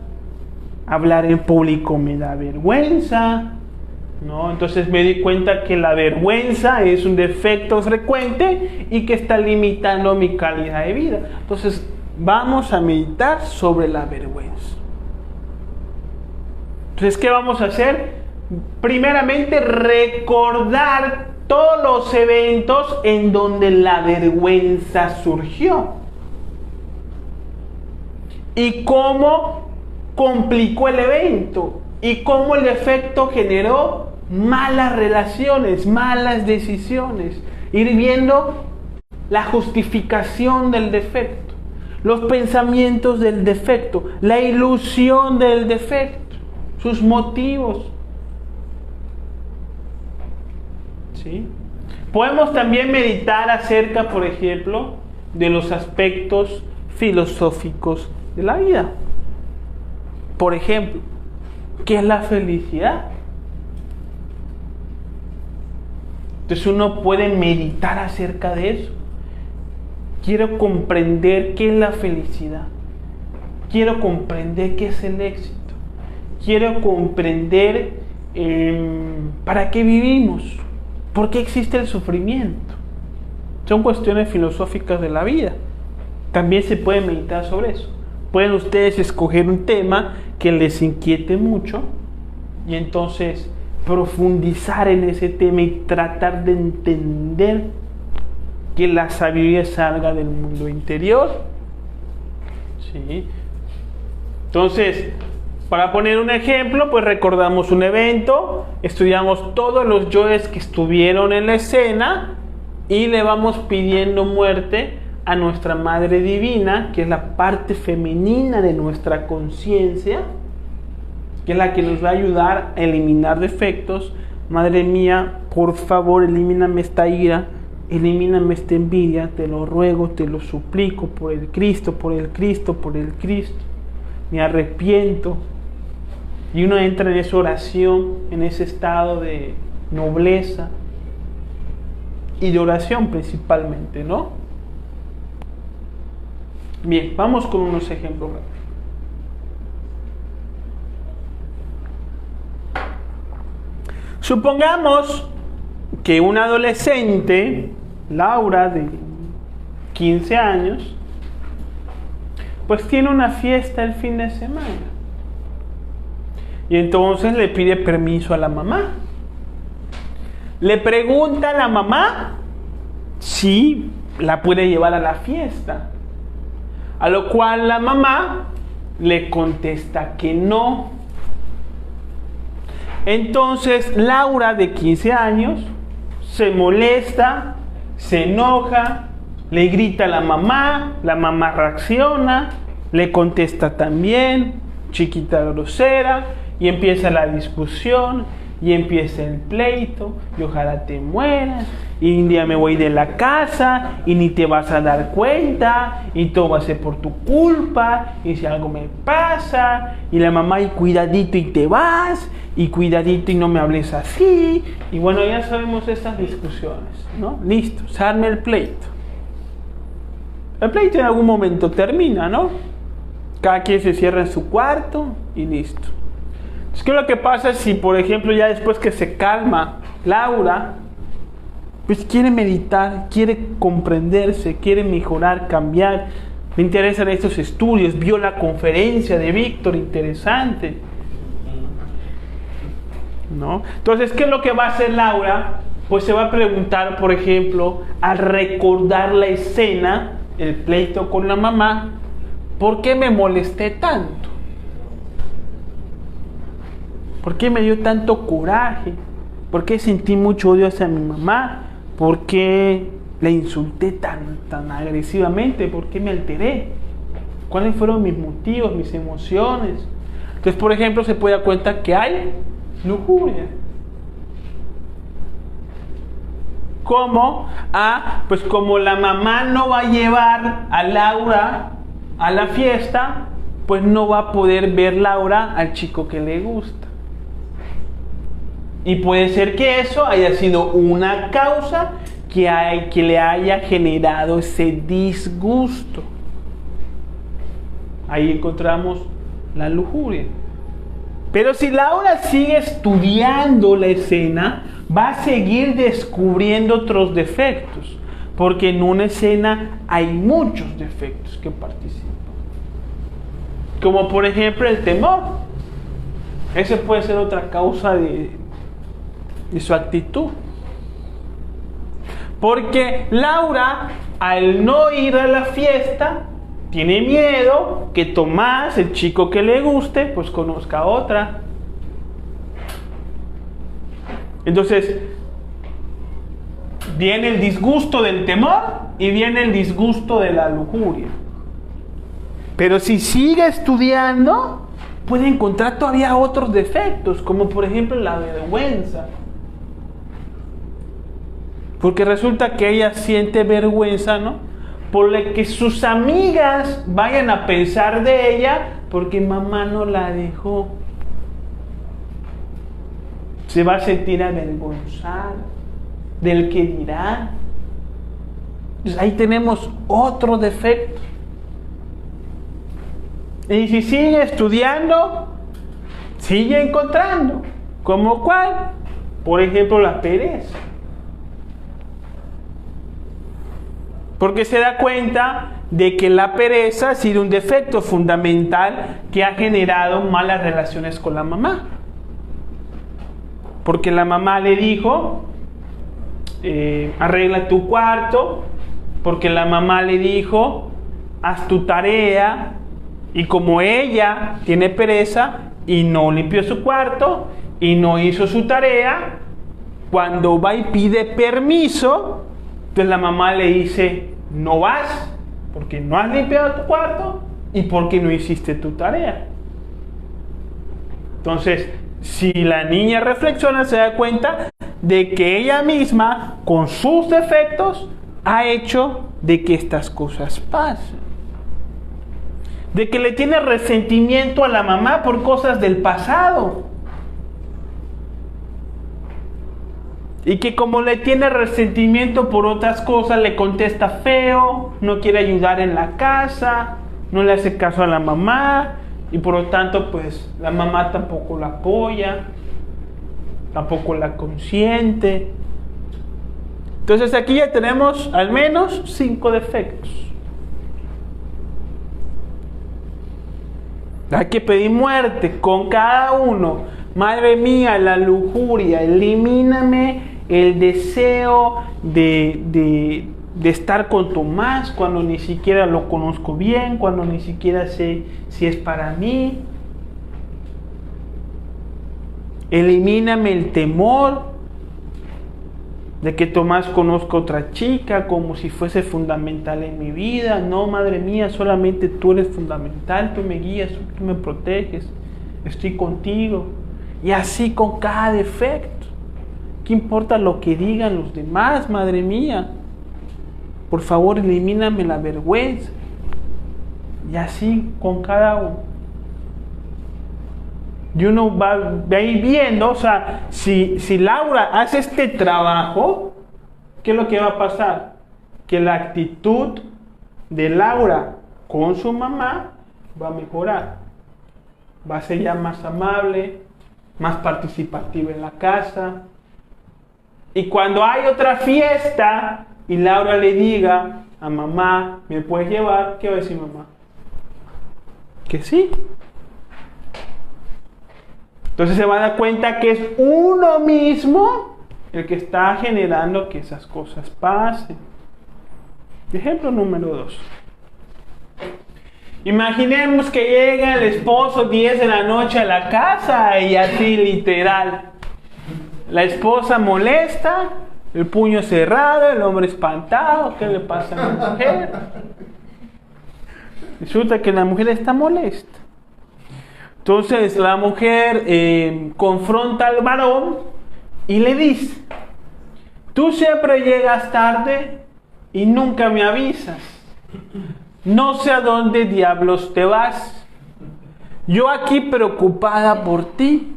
[SPEAKER 1] hablar en público me da vergüenza, ¿no? Entonces me di cuenta que la vergüenza es un defecto frecuente y que está limitando mi calidad de vida. Entonces vamos a meditar sobre la vergüenza. Entonces, ¿qué vamos a hacer? Primeramente, recordar todos los eventos en donde la vergüenza surgió y cómo complicó el evento y cómo el efecto generó malas relaciones, malas decisiones. Ir viendo la justificación del defecto, los pensamientos del defecto, la ilusión del defecto, sus motivos. ¿Sí? Podemos también meditar acerca, por ejemplo, de los aspectos filosóficos de la vida. Por ejemplo, ¿qué es la felicidad? Entonces uno puede meditar acerca de eso. Quiero comprender qué es la felicidad. quiero comprender qué es el éxito. Quiero comprender para qué vivimos, por qué existe el sufrimiento. Son cuestiones filosóficas de la vida. También se puede meditar sobre eso. Pueden ustedes escoger un tema que les inquiete mucho y entonces profundizar en ese tema y tratar de entender que la sabiduría salga del mundo interior. ¿Sí? Entonces, para poner un ejemplo, pues recordamos un evento, estudiamos todos los yoes que estuvieron en la escena y le vamos pidiendo muerte a nuestra Madre Divina, que es la parte femenina de nuestra conciencia, que es la que nos va a ayudar a eliminar defectos. Madre mía, por favor, elimíname esta ira, elimíname esta envidia, te lo ruego, te lo suplico, por el Cristo, por el Cristo, por el Cristo. Me arrepiento. Y uno entra en esa oración, en ese estado de nobleza y de oración principalmente, ¿no? Bien, vamos con unos ejemplos. Supongamos que un adolescente, Laura, de 15 años, pues tiene una fiesta el fin de semana. Y entonces le pide permiso a la mamá. Le pregunta a la mamá si la puede llevar a la fiesta. A lo cual la mamá le contesta que no. Entonces Laura, de 15 años, se molesta, se enoja, le grita a la mamá reacciona, le contesta también, chiquita grosera, y empieza la discusión, y empieza el pleito, y ojalá te mueras, y un día me voy de la casa, y ni te vas a dar cuenta, y todo va a ser por tu culpa, y si algo me pasa, y la mamá, y cuidadito y te vas, y cuidadito y no me hables así, y bueno, ya sabemos estas discusiones, ¿no? Listo, se arma el pleito. El pleito en algún momento termina, ¿no? Cada quien se cierra en su cuarto, y listo. Es que lo que pasa es si, por ejemplo, ya después que se calma Laura, pues quiere meditar, quiere comprenderse, quiere mejorar, cambiar, le interesan estos estudios, vio la conferencia de Víctor, interesante, ¿no? Entonces, ¿qué es lo que va a hacer Laura? Pues se va a preguntar, por ejemplo, al recordar la escena, el pleito con la mamá, ¿por qué me molesté tanto? ¿Por qué me dio tanto coraje? ¿Por qué sentí mucho odio hacia mi mamá? ¿Por qué le insulté tan agresivamente? ¿Por qué me alteré? ¿Cuáles fueron mis motivos, mis emociones? Entonces, por ejemplo, se puede dar cuenta que hay lujuria. ¿Cómo? Pues como la mamá no va a llevar a Laura a la fiesta, pues no va a poder ver Laura al chico que le gusta. Y puede ser que eso haya sido una causa que le haya generado ese disgusto. Ahí encontramos la lujuria. Pero si Laura sigue estudiando la escena, va a seguir descubriendo otros defectos. Porque en una escena hay muchos defectos que participan. Como por ejemplo el temor. Ese puede ser otra causa de su actitud. Porque Laura, al no ir a la fiesta, tiene miedo que Tomás, el chico que le guste, pues conozca a otra. Entonces, viene el disgusto del temor y viene el disgusto de la lujuria. Pero si sigue estudiando, puede encontrar todavía otros defectos, como por ejemplo la vergüenza. Porque resulta que ella siente vergüenza, ¿no? Por lo que sus amigas vayan a pensar de ella, porque mamá no la dejó. Se va a sentir avergonzada del que dirá. Entonces, ahí tenemos otro defecto. Y si sigue estudiando, sigue encontrando. ¿Como cuál? Por ejemplo, la pereza. Porque se da cuenta de que la pereza ha sido un defecto fundamental que ha generado malas relaciones con la mamá. Porque la mamá le dijo, arregla tu cuarto, porque la mamá le dijo, haz tu tarea, y como ella tiene pereza y no limpió su cuarto y no hizo su tarea, cuando va y pide permiso, entonces la mamá le dice, no vas porque no has limpiado tu cuarto y porque no hiciste tu tarea. Entonces, si la niña reflexiona, se da cuenta de que ella misma, con sus defectos, ha hecho de que estas cosas pasen. De que le tiene resentimiento a la mamá por cosas del pasado. Y que como le tiene resentimiento por otras cosas, le contesta feo, no quiere ayudar en la casa, no le hace caso a la mamá, y por lo tanto, pues, la mamá tampoco la apoya, tampoco la consiente. Entonces aquí ya tenemos al menos 5 defectos. Hay que pedir muerte con cada uno. Madre mía, la lujuria, elimíname el deseo de estar con Tomás cuando ni siquiera lo conozco bien, cuando ni siquiera sé si es para mí. Elimíname el temor de que Tomás conozca otra chica como si fuese fundamental en mi vida. No, madre mía, solamente tú eres fundamental, tú me guías, tú me proteges, estoy contigo. Y así con cada defecto. ¿Qué importa lo que digan los demás, madre mía? Por favor, elimíname la vergüenza. Y así con cada uno. Y uno va a ir viendo, o sea, si Laura hace este trabajo, ¿qué es lo que va a pasar? Que la actitud de Laura con su mamá va a mejorar. Va a ser ya más amable, más participativa en la casa. Y cuando hay otra fiesta y Laura le diga a mamá, ¿me puedes llevar? ¿Qué va a decir mamá? Que sí. Entonces se va a dar cuenta que es uno mismo el que está generando que esas cosas pasen. Ejemplo número 2. Imaginemos que llega el esposo 10 de la noche a la casa y así literal. La esposa molesta, el puño cerrado, el hombre espantado. ¿Qué le pasa a la mujer? Resulta que la mujer está molesta. Entonces la mujer confronta al varón y le dice, tú siempre llegas tarde y nunca me avisas. No sé a dónde diablos te vas. Yo aquí preocupada por ti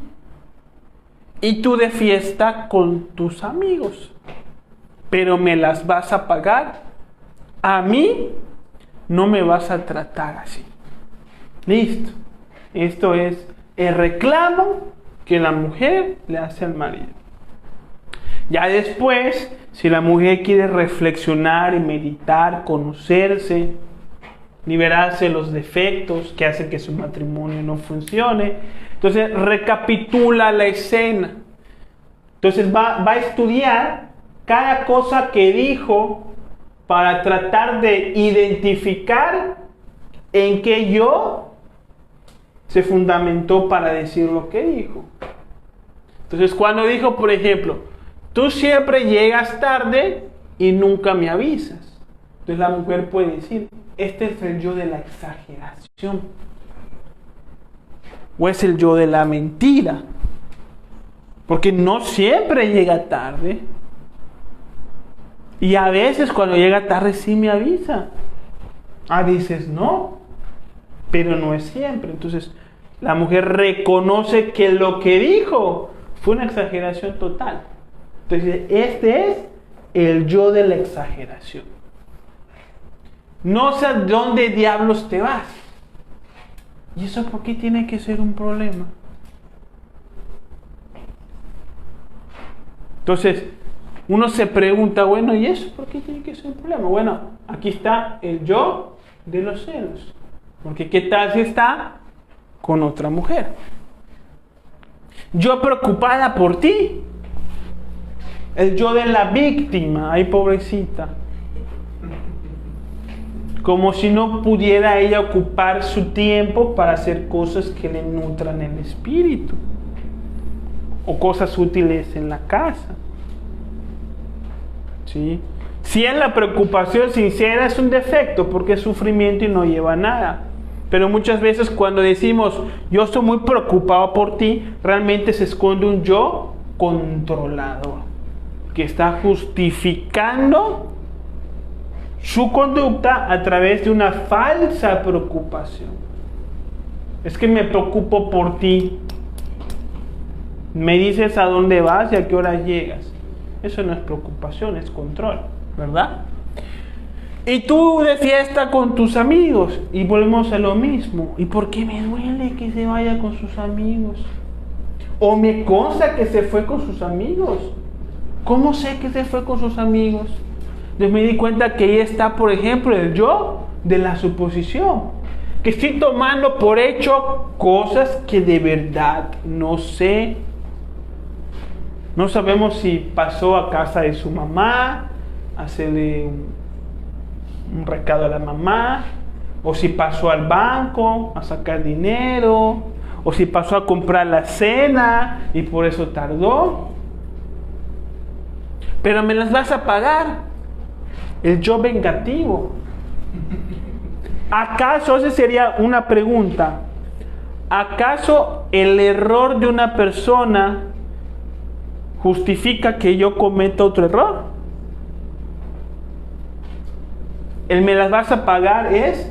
[SPEAKER 1] y tú de fiesta con tus amigos. Pero me las vas a pagar. A mí no me vas a tratar así. Listo. Esto es el reclamo que la mujer le hace al marido. Ya después, si la mujer quiere reflexionar y meditar, conocerse, liberarse de los defectos que hacen que su matrimonio no funcione, entonces recapitula la escena. Entonces va a estudiar cada cosa que dijo para tratar de identificar en qué yo se fundamentó para decir lo que dijo. Entonces cuando dijo, por ejemplo, tú siempre llegas tarde y nunca me avisas. Entonces la mujer puede decir, este es el yo de la exageración. O es el yo de la mentira. Porque no siempre llega tarde. Y a veces cuando llega tarde sí me avisa. A veces no. Pero no es siempre. Entonces la mujer reconoce que lo que dijo fue una exageración total. Entonces este es el yo de la exageración. No sé a dónde diablos te vas. ¿Y eso por qué tiene que ser un problema? Entonces, uno se pregunta, bueno, ¿y eso por qué tiene que ser un problema? Bueno, aquí está el yo de los celos. Porque ¿qué tal si está con otra mujer? Yo preocupada por ti. El yo de la víctima, ay pobrecita. Como si no pudiera ella ocupar su tiempo para hacer cosas que le nutran el espíritu. O cosas útiles en la casa. ¿Sí? Si es la preocupación sincera, es un defecto porque es sufrimiento y no lleva a nada. Pero muchas veces cuando decimos yo estoy muy preocupado por ti, realmente se esconde un yo controlador que está justificando su conducta a través de una falsa preocupación. Es que me preocupo por ti. Me dices a dónde vas y a qué hora llegas. Eso no es preocupación, es control, ¿verdad? Y tú de fiesta con tus amigos y volvemos a lo mismo. ¿Y por qué me duele que se vaya con sus amigos? ¿O me consta que se fue con sus amigos? ¿Cómo sé que se fue con sus amigos? Yo me di cuenta que ahí está, por ejemplo, el yo de la suposición. Que estoy tomando por hecho cosas que de verdad no sé. No sabemos si pasó a casa de su mamá, a hacerle un recado a la mamá, o si pasó al banco a sacar dinero, o si pasó a comprar la cena y por eso tardó. Pero me las vas a pagar. El yo vengativo. ¿Acaso, esa sería una pregunta, acaso el error de una persona justifica que yo cometa otro error? El me las vas a pagar es,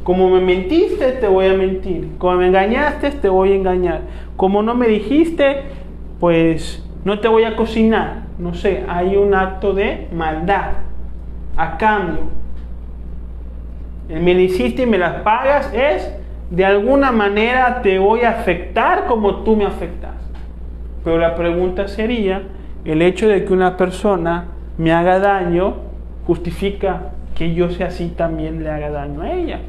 [SPEAKER 1] como me mentiste, te voy a mentir. Como me engañaste, te voy a engañar. Como no me dijiste, pues no te voy a cocinar. No sé, hay un acto de maldad a cambio. El me lo hiciste y me las pagas es, de alguna manera te voy a afectar como tú me afectas. Pero la pregunta sería, el hecho de que una persona me haga daño, ¿justifica que yo sea así también le haga daño a ella?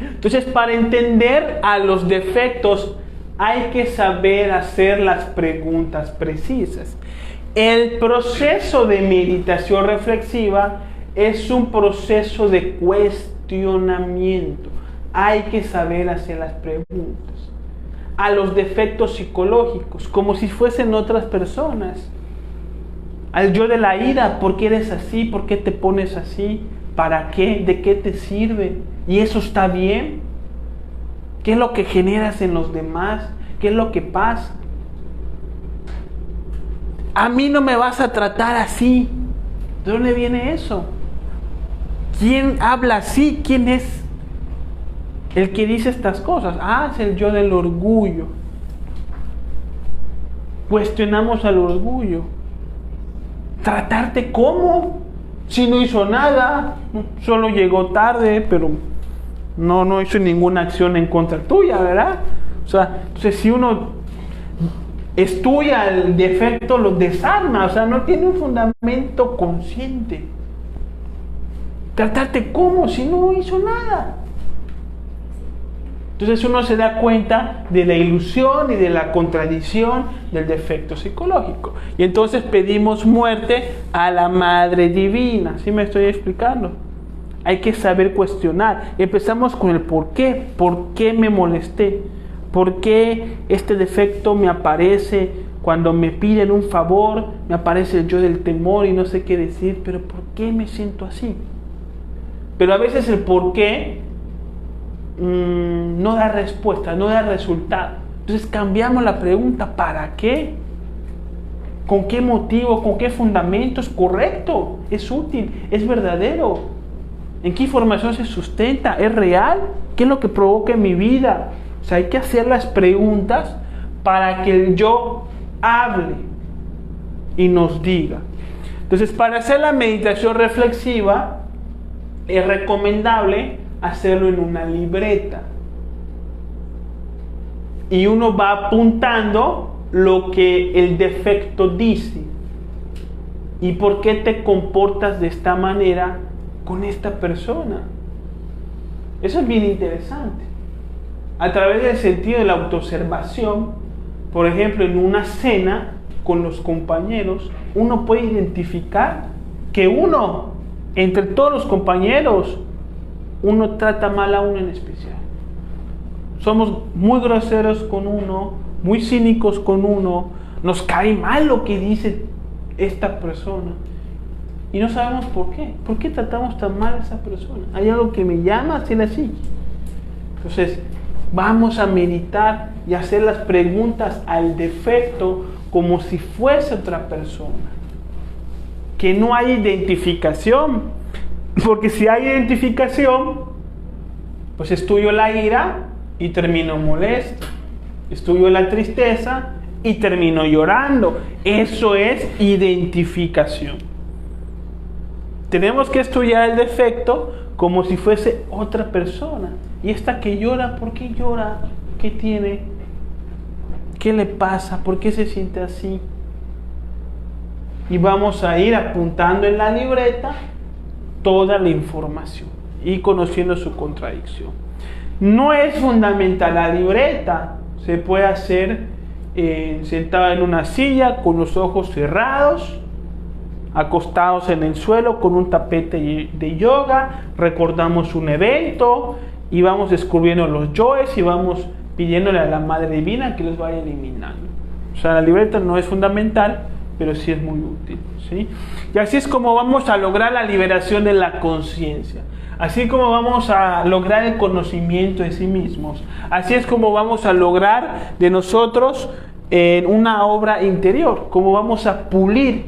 [SPEAKER 1] Entonces, para entender a los defectos, hay que saber hacer las preguntas precisas. El proceso de meditación reflexiva es un proceso de cuestionamiento. Hay que saber hacer las preguntas a los defectos psicológicos, como si fuesen otras personas. Al yo de la ira, ¿por qué eres así? ¿Por qué te pones así? ¿Para qué? ¿De qué te sirve? ¿Y eso está bien? ¿Qué es lo que generas en los demás? ¿Qué es lo que pasa? A mí no me vas a tratar así. ¿De dónde viene eso? ¿Quién habla así? ¿Quién es el que dice estas cosas? Ah, es el yo del orgullo. Cuestionamos al orgullo. ¿Tratarte cómo? Si no hizo nada, solo llegó tarde, pero no hizo ninguna acción en contra tuya, ¿verdad? O sea, entonces si uno estudia el defecto, lo desarma, o sea, no tiene un fundamento consciente. ¿Tratarte cómo? Si no hizo nada. Entonces uno se da cuenta de la ilusión y de la contradicción del defecto psicológico. Y entonces pedimos muerte a la Madre Divina. ¿Sí me estoy explicando? Hay que saber cuestionar. Empezamos con el por qué. ¿Por qué me molesté? ¿Por qué este defecto me aparece cuando me piden un favor? Me aparece el yo del temor y no sé qué decir. ¿Pero por qué me siento así? Pero a veces el por qué no da respuesta, no da resultado. Entonces cambiamos la pregunta, ¿para qué? ¿Con qué motivo? ¿Con qué fundamento? ¿Es correcto? ¿Es útil? ¿Es verdadero? ¿En qué información se sustenta? ¿Es real? ¿Qué es lo que provoca en mi vida? O sea, hay que hacer las preguntas para que el yo hable y nos diga. Entonces, para hacer la meditación reflexiva, es recomendable hacerlo en una libreta. y uno va apuntando lo que el defecto dice. ¿Y por qué te comportas de esta manera con esta persona? Eso es bien interesante. A través del sentido de la autoobservación, por ejemplo, en una cena con los compañeros, uno puede identificar que uno, entre todos los compañeros, uno trata mal a uno en especial. Somos muy groseros con uno, muy cínicos con uno, nos cae mal lo que dice esta persona y no sabemos por qué. ¿Por qué tratamos tan mal a esa persona? Hay algo que me llama hacia la silla. Entonces, vamos a meditar y hacer las preguntas al defecto como si fuese otra persona. Que no hay identificación, porque si hay identificación, pues es tuyo la ira y termino molesto. Es tuyo la tristeza y termino llorando. Eso es identificación. Tenemos que estudiar el defecto como si fuese otra persona. Y esta que llora, ¿por qué llora? ¿Qué tiene? ¿Qué le pasa? ¿Por qué se siente así? Y vamos a ir apuntando en la libreta toda la información y conociendo su contradicción. No es fundamental la libreta. Se puede hacer sentado en una silla con los ojos cerrados, acostados en el suelo con un tapete de yoga. Recordamos un evento y vamos descubriendo los yoes y vamos pidiéndole a la Madre Divina que los vaya eliminando. O sea, la libreta no es fundamental, pero sí es muy útil, ¿sí? Y así es como vamos a lograr la liberación de la conciencia. Así como vamos a lograr el conocimiento de sí mismos. Así es como vamos a lograr de nosotros una obra interior. Como vamos a pulir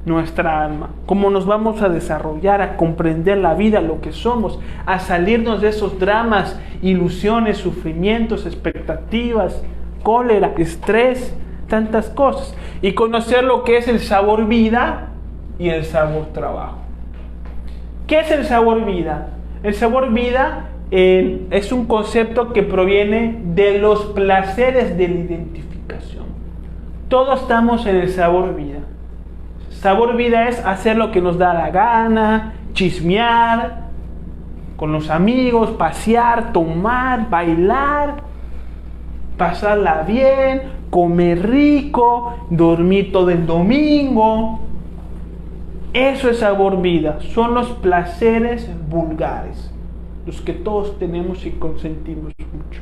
[SPEAKER 1] nuestra alma. Cómo nos vamos a desarrollar, a comprender la vida, lo que somos. A salirnos de esos dramas, ilusiones, sufrimientos, expectativas, cólera, estrés, tantas cosas. Y conocer lo que es el sabor vida y el sabor trabajo. ¿Qué es el sabor vida? El sabor vida es un concepto que proviene de los placeres de la identificación. Todos estamos en el sabor vida. Sabor vida es hacer lo que nos da la gana, chismear con los amigos, pasear, tomar, bailar, pasarla bien, comer rico, dormir todo el domingo. Eso es sabor vida, son los placeres vulgares, los que todos tenemos y consentimos mucho,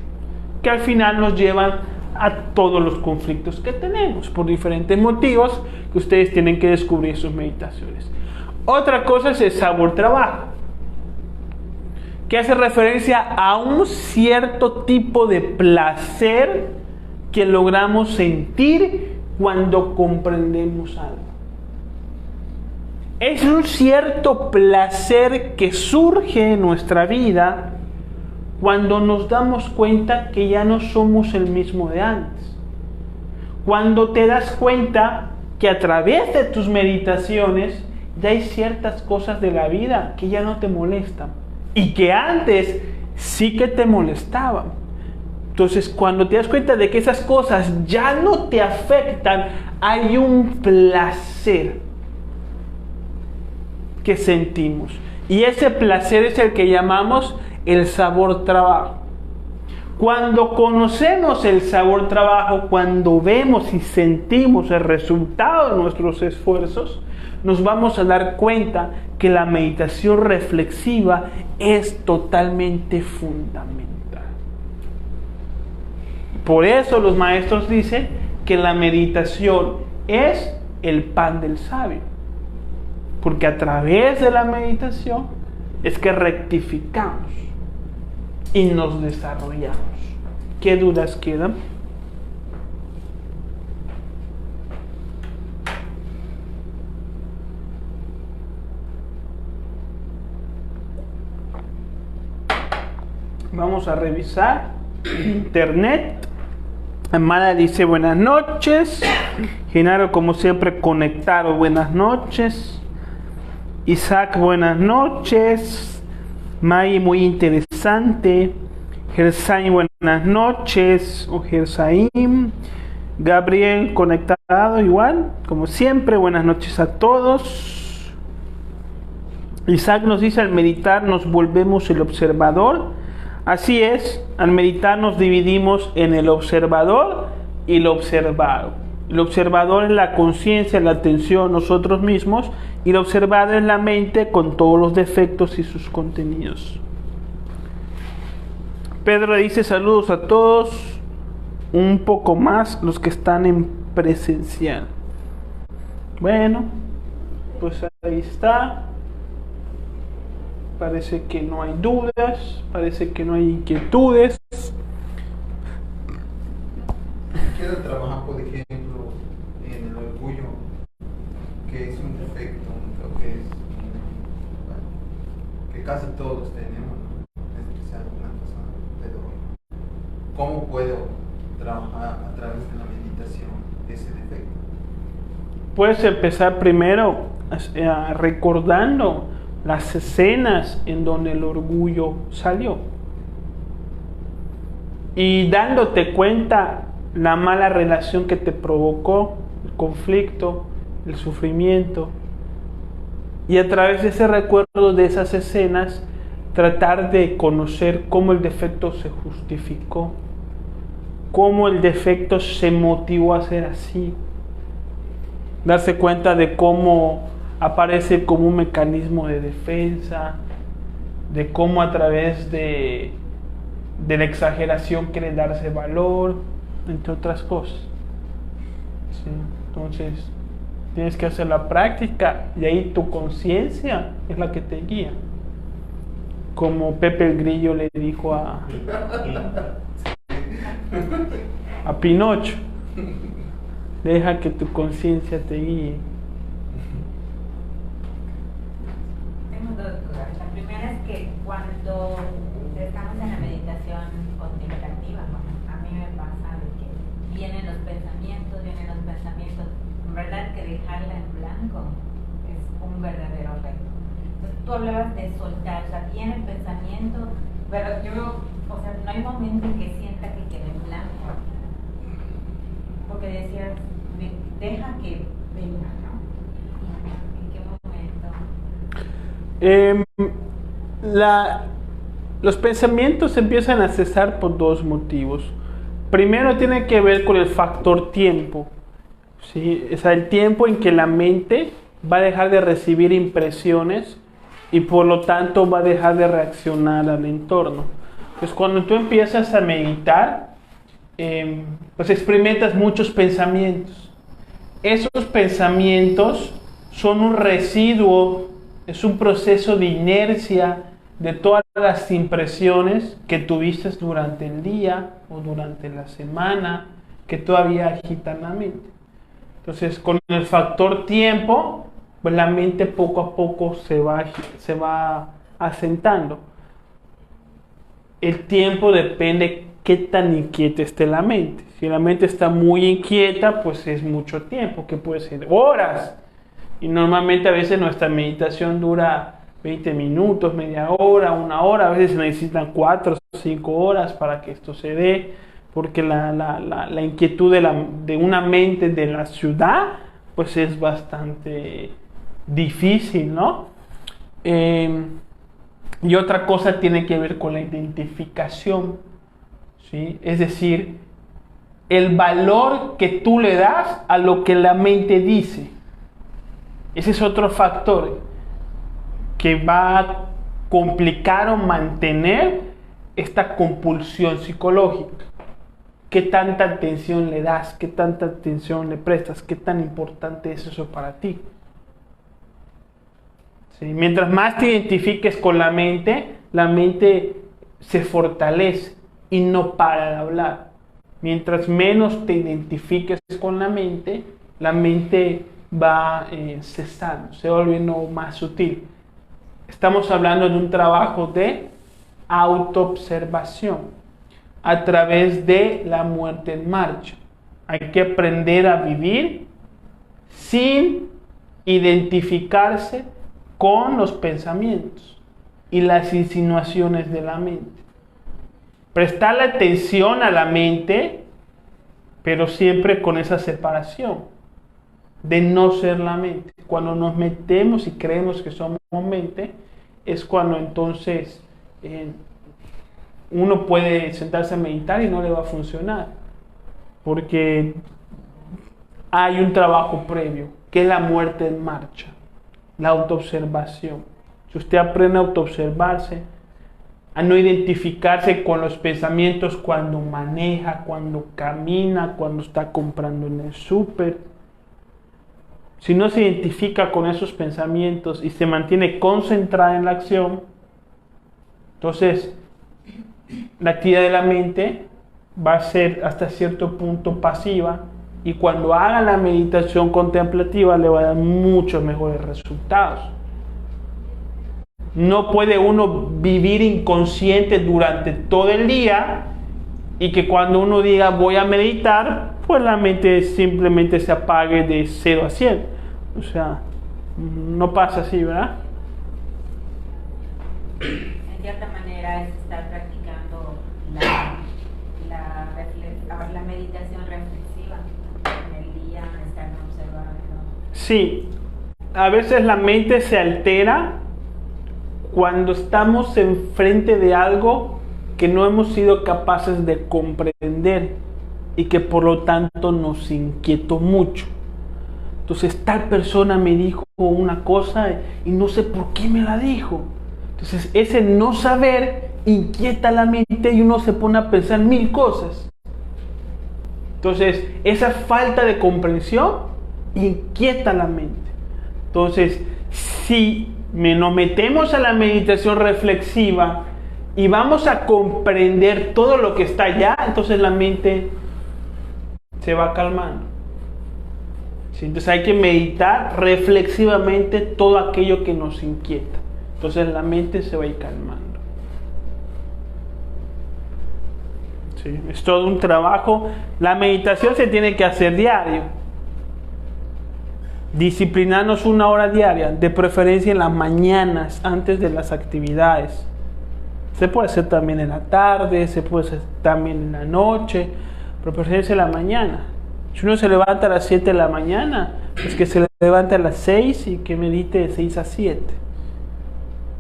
[SPEAKER 1] que al final nos llevan a todos los conflictos que tenemos por diferentes motivos que ustedes tienen que descubrir en sus meditaciones. Otra cosa es el sabor trabajo, que hace referencia a un cierto tipo de placer que logramos sentir cuando comprendemos algo. Es un cierto placer que surge en nuestra vida cuando nos damos cuenta que ya no somos el mismo de antes. Cuando te das cuenta que a través de tus meditaciones ya hay ciertas cosas de la vida que ya no te molestan y que antes sí que te molestaban. Entonces, cuando te das cuenta de que esas cosas ya no te afectan, hay un placer que sentimos. Y ese placer es el que llamamos el sabor trabajo. Cuando conocemos el sabor trabajo, cuando vemos y sentimos el resultado de nuestros esfuerzos, nos vamos a dar cuenta que la meditación reflexiva es totalmente fundamental. Por eso los maestros dicen que la meditación es el pan del sabio. Porque a través de la meditación es que rectificamos y nos desarrollamos. ¿Qué dudas quedan? Vamos a revisar internet. Amada dice buenas noches. Genaro, como siempre, conectado, buenas noches. Isaac, buenas noches. May, muy interesante. Gersaim, buenas noches. O Gersaim. Gabriel, conectado igual, como siempre. Buenas noches a todos. Isaac nos dice, al meditar nos volvemos el observador. Así es, al meditar nos dividimos en el observador y el observado. El observador es la conciencia, la atención, nosotros mismos, y el observado es la mente con todos los defectos y sus contenidos. Pedro dice, saludos a todos. Un poco más los que están en presencial. Bueno, pues ahí está. Parece que no hay dudas, parece que no hay inquietudes.
[SPEAKER 2] Quiero trabajar, por ejemplo, en el orgullo, que es un defecto, creo que es que casi todos tenemos, en especial una persona, pero ¿cómo puedo trabajar a través de la meditación ese defecto?
[SPEAKER 1] Puedes empezar primero recordando las escenas en donde el orgullo salió y dándote cuenta la mala relación que te provocó, el conflicto, el sufrimiento, y a través de ese recuerdo de esas escenas tratar de conocer cómo el defecto se justificó, cómo el defecto se motivó a ser así, darse cuenta de cómo aparece como un mecanismo de defensa, de cómo a través de la exageración quiere darse valor, entre otras cosas. ¿Sí? Entonces, tienes que hacer la práctica y ahí tu conciencia es la que te guía. Como Pepe el Grillo le dijo a Pinocho, deja que tu conciencia te guíe.
[SPEAKER 3] Tengo dos dudas. La primera es que cuando estamos en la meditación contemplativa, a mí me pasa de que vienen los pensamientos, en verdad que dejarla en blanco es un verdadero reto. Entonces tú hablabas de soltar, o sea, viene el pensamiento, pero yo, o sea, no hay momento en que sienta que quede en blanco, porque decías, deja que venga, ¿no? ¿En qué momento?
[SPEAKER 1] Los pensamientos empiezan a cesar por dos motivos. Primero tiene que ver con el factor tiempo, ¿sí? O sea, el tiempo en que la mente va a dejar de recibir impresiones y por lo tanto va a dejar de reaccionar al entorno. Pues cuando tú empiezas a meditar, pues experimentas muchos pensamientos. Esos pensamientos son un residuo, es un proceso de inercia de todas las impresiones que tuviste durante el día o durante la semana que todavía agitan la mente. Entonces, con el factor tiempo, pues la mente poco a poco se va asentando. El tiempo depende qué tan inquieta esté la mente. Si la mente está muy inquieta, pues es mucho tiempo, que puede ser horas. Y normalmente a veces nuestra meditación dura 20 minutos, media hora, una hora. A veces se necesitan 4 o 5 horas para que esto se dé, porque la inquietud de una mente de la ciudad, pues es bastante difícil, ¿no? Y otra cosa tiene que ver con la identificación, ¿sí? Es decir, el valor que tú le das a lo que la mente dice. Ese es otro factor que va a complicar o mantener esta compulsión psicológica. ¿Qué tanta atención le das? ¿Qué tanta atención le prestas? ¿Qué tan importante es eso para ti? ¿Sí? Mientras más te identifiques con la mente se fortalece y no para de hablar. Mientras menos te identifiques con la mente va cesando, se va volviendo más sutil. Estamos hablando de un trabajo de autoobservación a través de la muerte en marcha. Hay que aprender a vivir sin identificarse con los pensamientos y las insinuaciones de la mente. prestarle atención a la mente, pero siempre con esa separación de no ser la mente. Cuando nos metemos y creemos que somos mente, es cuando entonces uno puede sentarse a meditar y no le va a funcionar, porque hay un trabajo previo, que es la muerte en marcha, la autoobservación. Si usted aprende a autoobservarse, a no identificarse con los pensamientos cuando maneja, cuando camina, cuando está comprando en el súper, si no se identifica con esos pensamientos y se mantiene concentrada en la acción, entonces la actividad de la mente va a ser hasta cierto punto pasiva, y cuando haga la meditación contemplativa le va a dar muchos mejores resultados. No puede uno vivir inconsciente durante todo el día y que cuando uno diga voy a meditar, pues la mente simplemente se apague de 0 a 100. O sea, no pasa así, ¿verdad?
[SPEAKER 3] En cierta manera es estar practicando la meditación reflexiva en el día, estar observando.
[SPEAKER 1] Sí, a veces la mente se altera cuando estamos enfrente de algo que no hemos sido capaces de comprender y que por lo tanto nos inquietó mucho. Entonces tal persona me dijo una cosa y no sé por qué me la dijo. Entonces ese no saber inquieta la mente y uno se pone a pensar 1000 cosas. Entonces esa falta de comprensión inquieta la mente. Entonces si nos metemos a la meditación reflexiva y vamos a comprender todo lo que está allá, entonces la mente se va calmando. ¿Sí? Entonces hay que meditar reflexivamente todo aquello que nos inquieta. Entonces la mente se va a ir calmando. ¿Sí? Es todo un trabajo. La meditación se tiene que hacer diario. Disciplinarnos 1 hora diaria, de preferencia en las mañanas, antes de las actividades. Se puede hacer también en la tarde, se puede hacer también en la noche, pero preferencia en la mañana. Si uno se levanta a las 7 de la mañana, pues que se levante a las 6 y que medite de 6 a 7.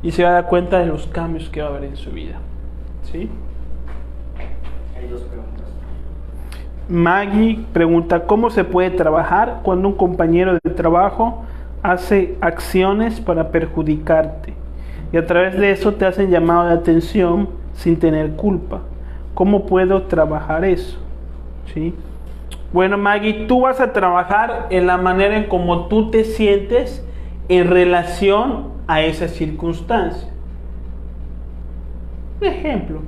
[SPEAKER 1] Y se va a dar cuenta de los cambios que va a haber en su vida. ¿Sí?
[SPEAKER 4] Hay 2 preguntas.
[SPEAKER 1] Maggie pregunta, ¿cómo se puede trabajar cuando un compañero de trabajo hace acciones para perjudicarte y a través de eso te hacen llamado de atención sin tener culpa? ¿Cómo puedo trabajar eso? ¿Sí? Bueno, Maggie, tú vas a trabajar en la manera en cómo tú te sientes en relación a esa circunstancia. Un ejemplo,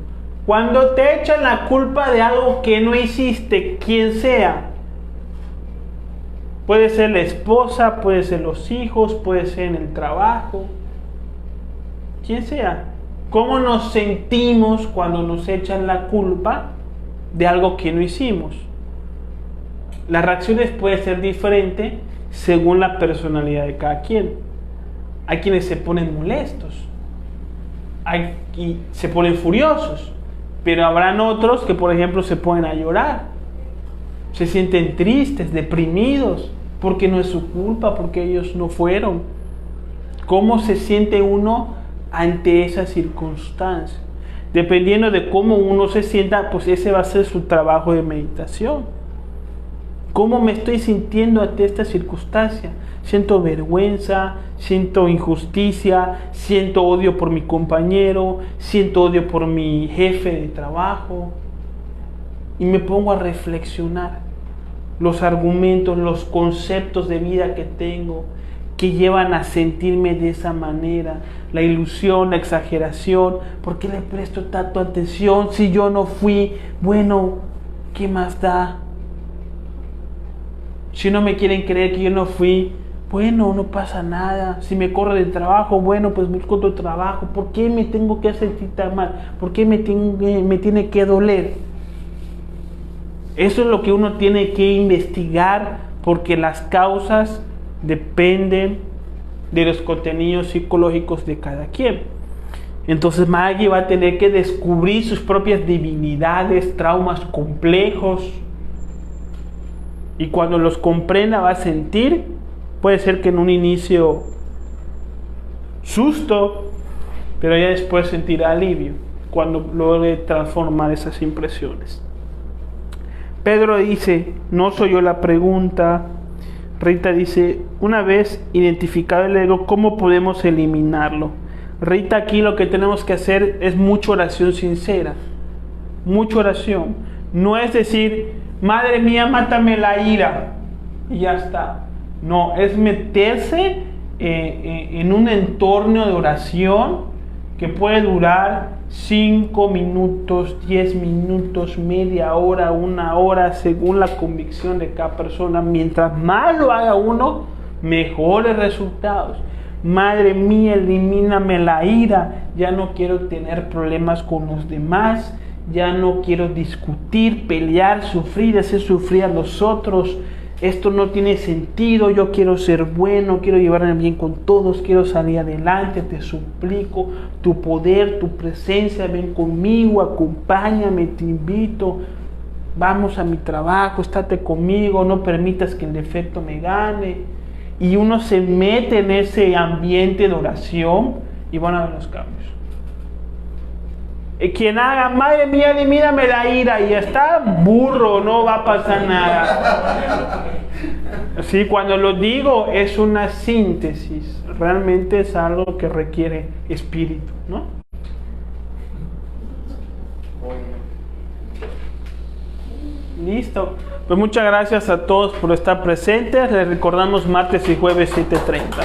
[SPEAKER 1] cuando te echan la culpa de algo que no hiciste, quien sea, puede ser la esposa, puede ser los hijos, puede ser en el trabajo, quien sea. ¿Cómo nos sentimos cuando nos echan la culpa de algo que no hicimos? Las reacciones pueden ser diferentes según la personalidad de cada quien. Hay quienes se ponen molestos, y se ponen furiosos, pero habrán otros que, por ejemplo, se ponen a llorar, se sienten tristes, deprimidos, porque no es su culpa, porque ellos no fueron. ¿Cómo se siente uno ante esa circunstancia? Dependiendo de cómo uno se sienta, pues ese va a ser su trabajo de meditación. ¿Cómo me estoy sintiendo ante esta circunstancia? Siento vergüenza, siento injusticia, siento odio por mi compañero, siento odio por mi jefe de trabajo. Y me pongo a reflexionar los argumentos, los conceptos de vida que tengo, que llevan a sentirme de esa manera. La ilusión, la exageración. ¿Por qué le presto tanto atención si yo no fui? Bueno, ¿qué más da? Si no me quieren creer que yo no fui, bueno, no pasa nada. Si me corre del trabajo, bueno, pues busco otro trabajo. ¿Por qué me tengo que sentir tan mal? ¿Por qué me tiene que doler? Eso es lo que uno tiene que investigar, porque las causas dependen de los contenidos psicológicos de cada quien. Entonces Maggie va a tener que descubrir sus propias debilidades, traumas complejos. Y cuando los comprenda va a sentir, puede ser que en un inicio susto, pero ya después sentirá alivio cuando logre transformar esas impresiones. Pedro dice, no soy yo la pregunta. Rita dice, una vez identificado el ego, ¿cómo podemos eliminarlo? Rita, aquí lo que tenemos que hacer es mucha oración sincera. Mucha oración. No es decir, madre mía, mátame la ira. Y ya está. No, es meterse en un entorno de oración que puede durar 5 minutos, 10 minutos, media hora, 1 hora, según la convicción de cada persona. Mientras más lo haga uno, mejores resultados. Madre mía, elimíname la ira. Ya no quiero tener problemas con los demás. Ya no quiero discutir, pelear, sufrir, hacer sufrir a los otros. Esto no tiene sentido. Yo quiero ser bueno, quiero llevarme bien con todos, quiero salir adelante. Te suplico tu poder, tu presencia. Ven conmigo, acompáñame, te invito. Vamos a mi trabajo, estate conmigo, no permitas que el defecto me gane. Y uno se mete en ese ambiente de oración y van a ver los cambios. Quien haga, madre mía, elimíname la ira, y está burro, no va a pasar nada. Sí, cuando lo digo es una síntesis, realmente es algo que requiere espíritu, ¿no? Listo. Pues muchas gracias a todos por estar presentes. Les recordamos martes y jueves 7:30.